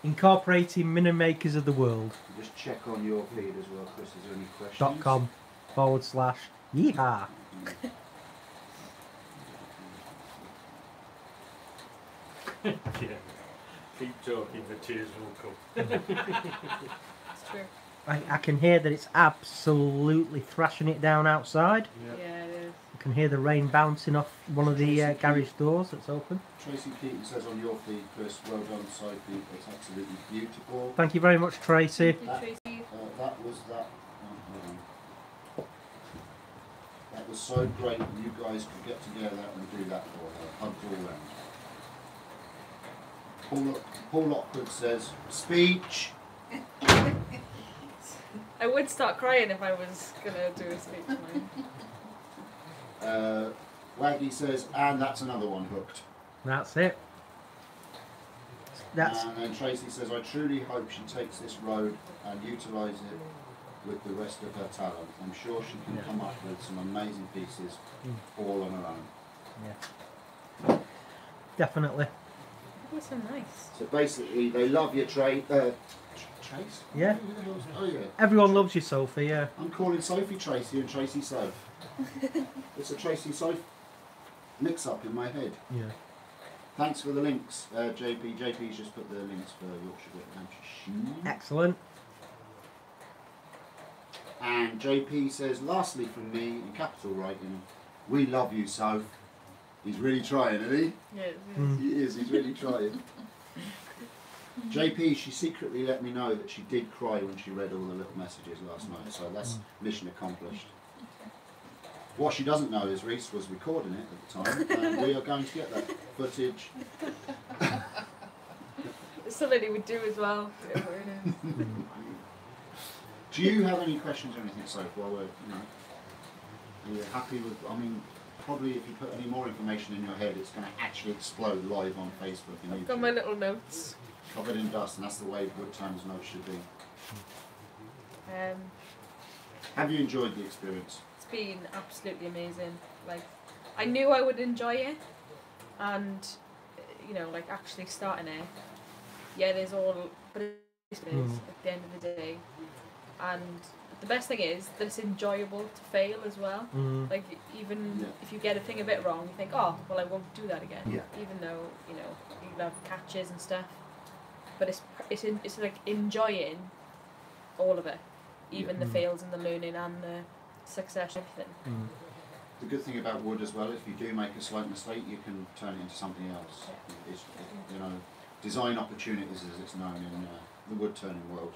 Incorporating mini makers of the world. Just check on your feed as well, Chris. Is there any questions? .com/yeehaw. Yeah. Keep talking, the tears will come. It's true. I can hear that it's absolutely thrashing it down outside. Yeah, it is. I can hear the rain bouncing off one of the garage doors that's open. Tracy Keaton says on your feed, Chris, well done, Sophie. It's absolutely beautiful. Thank you very much, Tracy. Thank you, Tracy. That was that. Oh, hold on. That was so great that you guys could get together and do that for her. Hugs all round. Paul Lockwood says, speech. I would start crying if I was gonna do a speech. Waggy says, and that's another one hooked. That's it. That's And then Tracy says, I truly hope she takes this road and utilise it with the rest of her talent. I'm sure she can come up with some amazing pieces all on her own. yeah. Definitely. That was so nice. So basically, they love your Trace? Yeah. Who the hell's- oh yeah. Everyone loves you, Sophie. Yeah. I'm calling Sophie Tracy and Tracy Soph. It's a Tracy Soph mix-up in my head. Yeah. Thanks for the links, JP. JP's just put the links for Yorkshire Grit Hampshire. Excellent. And JP says, lastly from me, in capital writing, we love you, Soph. He's really trying, isn't he? Yeah, it Mm. He is, he's really trying. JP, she secretly let me know that she did cry when she read all the little messages last night, so that's mission accomplished. What she doesn't know is Reese was recording it at the time, and we are going to get that footage. It's something he would do as well. Do you have any questions or anything, Soph, while we're, are you happy with, I mean, probably if you put any more information in your head, it's going to actually explode live on Facebook and I've got my little notes. Covered in dust, and that's the way woodturners' notes should be. Have you enjoyed the experience? It's been absolutely amazing. Like, I knew I would enjoy it, and like actually starting it. Yeah, there's all, but it is at the end of the day. And the best thing is that it's enjoyable to fail as well. Like, even if you get a thing a bit wrong, you think, oh, well, I won't do that again. Yeah. Even though you have catches and stuff. but it's like enjoying all of it, even the fails and the learning and the success and everything. The good thing about wood as well, if you do make a slight mistake, you can turn it into something else. It's, you know, design opportunities as it's known in the wood turning world.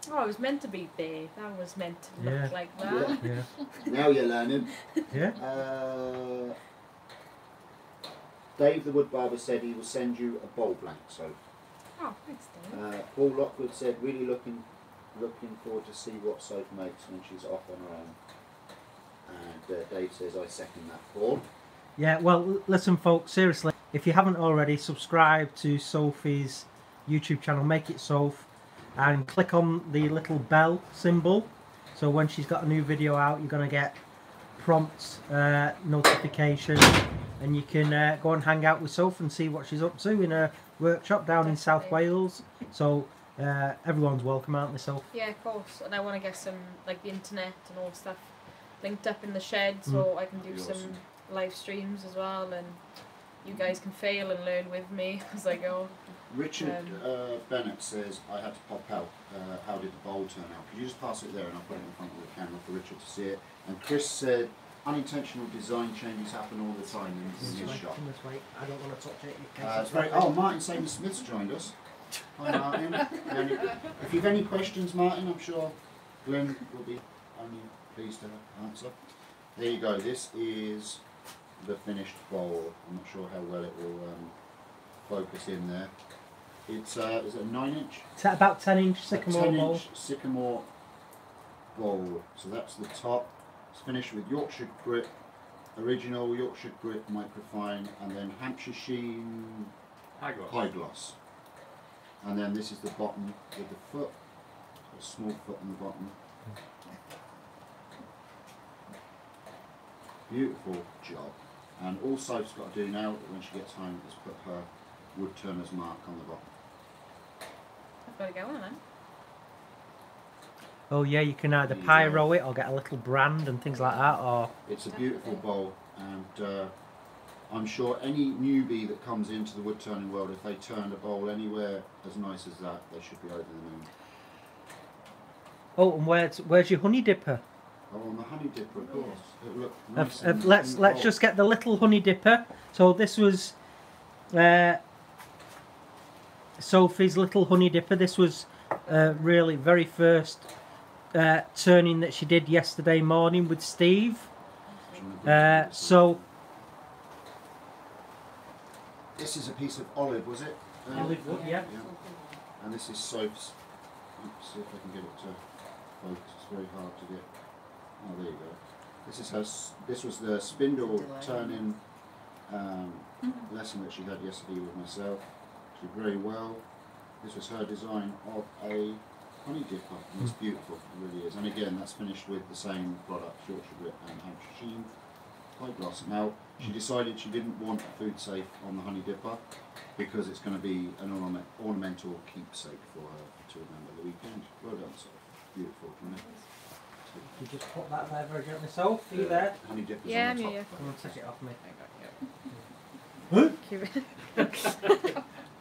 Oh, it was meant to be there. That was meant to look like that. Yeah. Now you're learning. Yeah. Dave the wood barber said he will send you a bowl blank. So. Oh, thanks, Dave. Paul Lockwood said really looking forward to see what Soph makes when she's off on her own. And Dave says I second that, Paul. Yeah, well, listen, folks, seriously, if you haven't already, subscribe to Sophie's YouTube channel, Make It Soph, and click on the little bell symbol. So when she's got a new video out, you're going to get prompt notification, and you can go and hang out with Soph and see what she's up to in her workshop down in South Wales. So everyone's welcome, aren't they, Soph? Yeah, of course. And I want to get some, like, the internet and all stuff linked up in the shed, so I can do some live streams as well, and you guys can fail and learn with me as I go. Richard Bennett says, I had to pop out. How did the bowl turn out? Could you just pass it there and I'll put it in front of the camera for Richard to see it? And Chris said, unintentional design changes happen all the time in his shop. I don't want to touch it. It's very, Martin Saban-Smith's joined us. Hi Martin. If you've any questions, Martin, I'm sure Glenn will be only pleased to answer. There you go, this is the finished bowl. I'm not sure how well it will focus in there. It's is it a 9-inch? It's about 10-inch sycamore 10-inch bowl. sycamore bowl. So that's the top. It's finished with Yorkshire grit, original Yorkshire grit microfine, and then Hampshire sheen high gloss. And then this is the bottom with the foot, a small foot on the bottom. Beautiful job. And all Soph's got to do now when she gets home is put her wood turner's mark on the bottom. I've got to go on then. Oh yeah, you can either pyro it or get a little brand and things like that, or... It's a beautiful bowl, and I'm sure any newbie that comes into the wood turning world, if they turned a bowl anywhere as nice as that, they should be over the moon. Oh, and where's your honey dipper? Oh, on the honey dipper, of course. It looked nice. Let's just get the little honey dipper. So this was Sophie's little honey dipper. This was really very first turning that she did yesterday morning with Steve. So this is a piece of olive, was it? Olive wood, yeah. And this is Soph's. Let's see if I can get it to focus. It's very hard to get. Oh, there you go. This is her. This was the spindle turning lesson that she had yesterday with myself. She did very well. This was her design of a honey dipper, and it's beautiful. It really is. And again, that's finished with the same product, Yorkshire grit and Hampshire sheen high gloss. Now, she decided she didn't want a food safe on the honey dipper because it's going to be an ornamental keepsake for her to remember the weekend. Well done, Soph. Beautiful, isn't it? You just put that there very gently. So, are you there? Honey dipper's Yeah, on the top. yeah. Come on, take it off me.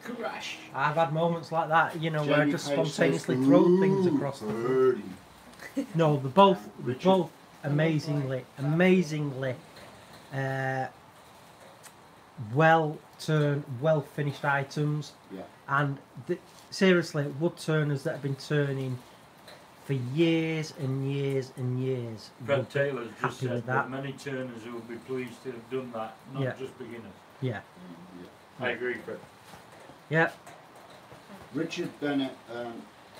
Crash. I've had moments like that, you know, where I Jamie just Page spontaneously says, throw things across the room. birdie. No, they're both amazingly well turned, well finished items. Yeah. And seriously, wood turners that have been turning for years and years and years. Fred Taylor's just happy with said that many turners will be pleased to have done that, not just beginners. Yeah. I agree, Fred. Yeah. Richard Bennett, I'm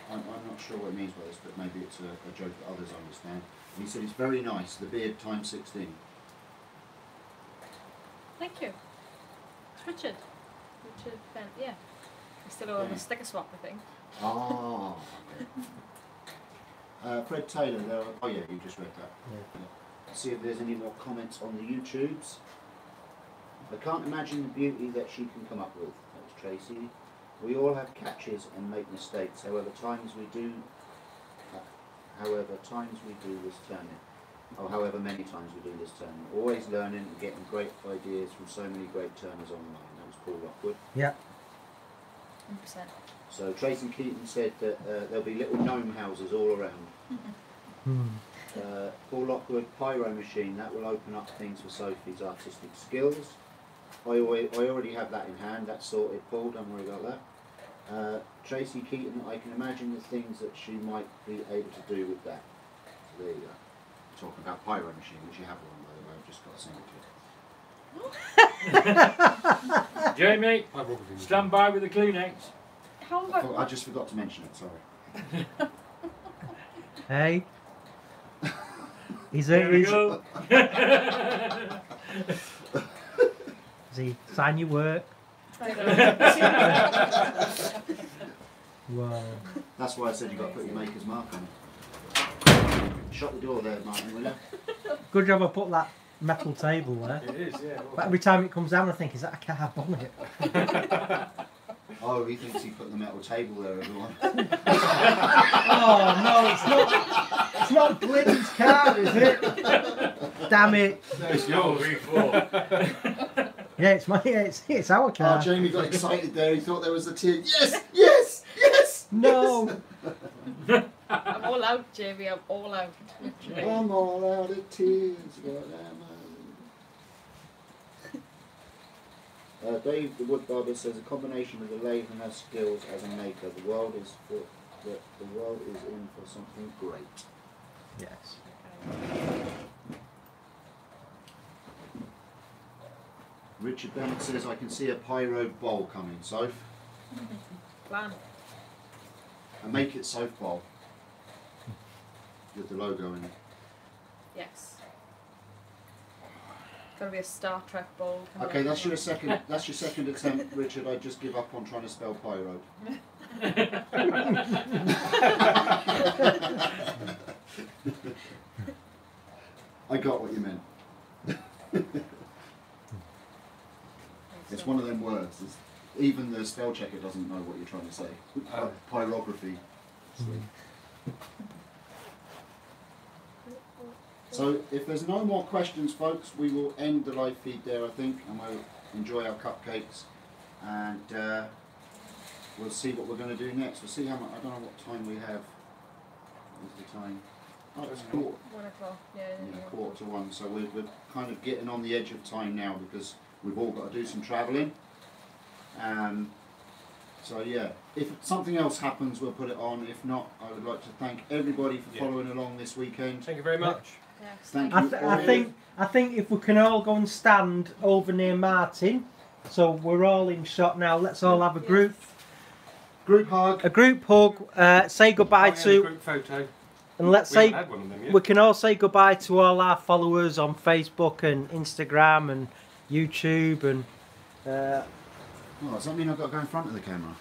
not sure what it means by this, but maybe it's a joke that others understand. And he said it's very nice, the beard times 16. Thank you. It's Richard. Richard Bent, yeah. I still owe him a sticker swap, I think. Ah, okay. Fred Taylor, there are, oh yeah, you just read that. Yeah. Let's see if there's any more comments on the YouTubes. I can't imagine the beauty that she can come up with. That was Tracy. We all have catches and make mistakes. However, times we do this turning. Oh, however many times we do this turning. Always learning and getting great ideas from so many great turners online. That was Paul Lockwood. Yeah. 100%. So Tracy Keaton said that there'll be little gnome houses all around. Paul Lockwood, pyro machine, that will open up things for Sophie's artistic skills. I already have that in hand, that's sorted, Paul, don't worry about that. Tracy Keaton, I can imagine the things that she might be able to do with that. So there you go. Talking about pyro machine, which you have one by the way, I've just got to send it to you. Jamie, stand by with the Kleenex. How about I just forgot to mention it, sorry. Hey. There we go. Is he sign your work? Wow. That's why I said you got to put your maker's mark on it. Shut the door there, Martin, will you? Good job I put that metal table there. It is, yeah. But every time it comes down I think, is that a car bonnet? Oh, he thinks he put the metal table there, everyone. Oh no, it's not Glenn's car, is it? Damn it. No, it's yours. Yeah, it's our car. Oh, Jamie got excited there, he thought there was a tear. Yes, yes, yes! No. I'm all out, Jamie, I'm all out. Literally. I'm all out of tears. Dave the wood barber says a combination of the lathe and her skills as a maker. The world is in for something great. Yes. Richard Bennett says I can see a pyro bowl coming. Soph, Plan. and make it Soph bowl with the logo in it. Yes. Gotta be a Star Trek bowl. Okay, that's your second attempt, Richard. I just give up on trying to spell pyro. I got what you meant. It's one of them words. Even the spell checker doesn't know what you're trying to say. Pyrography. So if there's no more questions, folks, we will end the live feed there, I think, and we'll enjoy our cupcakes, and we'll see what we're going to do next. We'll see how much. I don't know what time we have. What's the time? Oh, it's 1 o'clock. Yeah, 1:45. So we're kind of getting on the edge of time now because we've all got to do some travelling. So yeah, if something else happens, we'll put it on. If not, I would like to thank everybody for following along this weekend. Thank you very much. Yes. Thank you. I think if we can all go and stand over near Martin, so we're all in shot now. Let's all have a group hug. A group hug. Say goodbye to. Group photo. And let's say had one of them yet. we can all say goodbye to all our followers on Facebook and Instagram and YouTube and. Oh, does that mean I've got to go in front of the camera?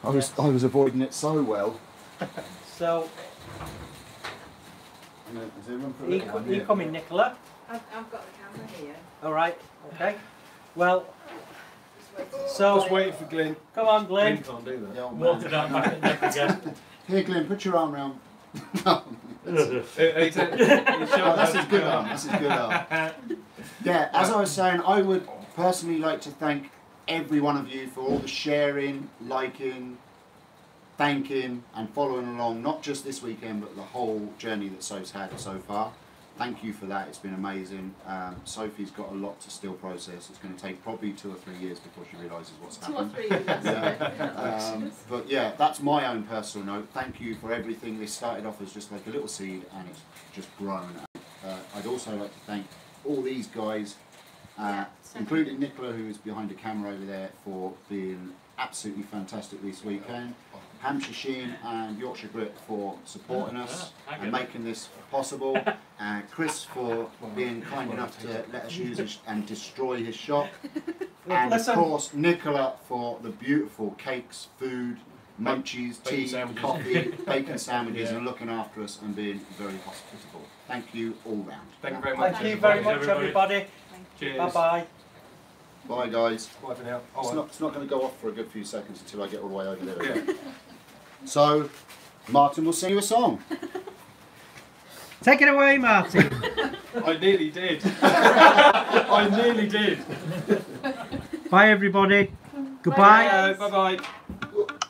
I was avoiding it so well. So. Is everyone for a Are little one you here? coming, Nicola? I've got the camera here. All right. Okay. Well. So. Just waiting for Glenn. Come on, Glenn. Glenn can't do that. The old Walk man. it down back and neck again. Here, Glenn, put your arm round. This This is good arm. This is good arm. Yeah, as I was saying, I would personally like to thank every one of you for all the sharing, liking, thanking and following along, not just this weekend but the whole journey that Soph's had so far. Thank you for that, it's been amazing. Sophie's got a lot to still process. It's going to take probably 2 or 3 years before she realises what's happened. 2 or 3 years. Yeah. But yeah, that's my own personal note. Thank you for everything. This started off as just like a little seed and it's just grown. I'd also like to thank all these guys, including Nicola, who is behind the camera over there, for being absolutely fantastic this weekend. Hampshire Sheen and Yorkshire Grit for supporting us and making this possible. Chris for being kind enough to let us use it and destroy his shop. And of course Nicola for the beautiful cakes, food, munchies, tea, coffee, bacon sandwiches and looking after us and being very hospitable. Thank you all round. Thank you very much. Thank you very much, everybody. Cheers. Bye bye. Bye guys. Bye for now. It's not going to go off for a good few seconds until I get all the way over there again. So, Martin will sing you a song. Take it away, Martin. I nearly did. I nearly did. Bye, everybody. Goodbye. Bye bye.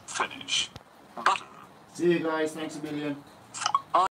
Finish. Button. See you guys. Thanks a million.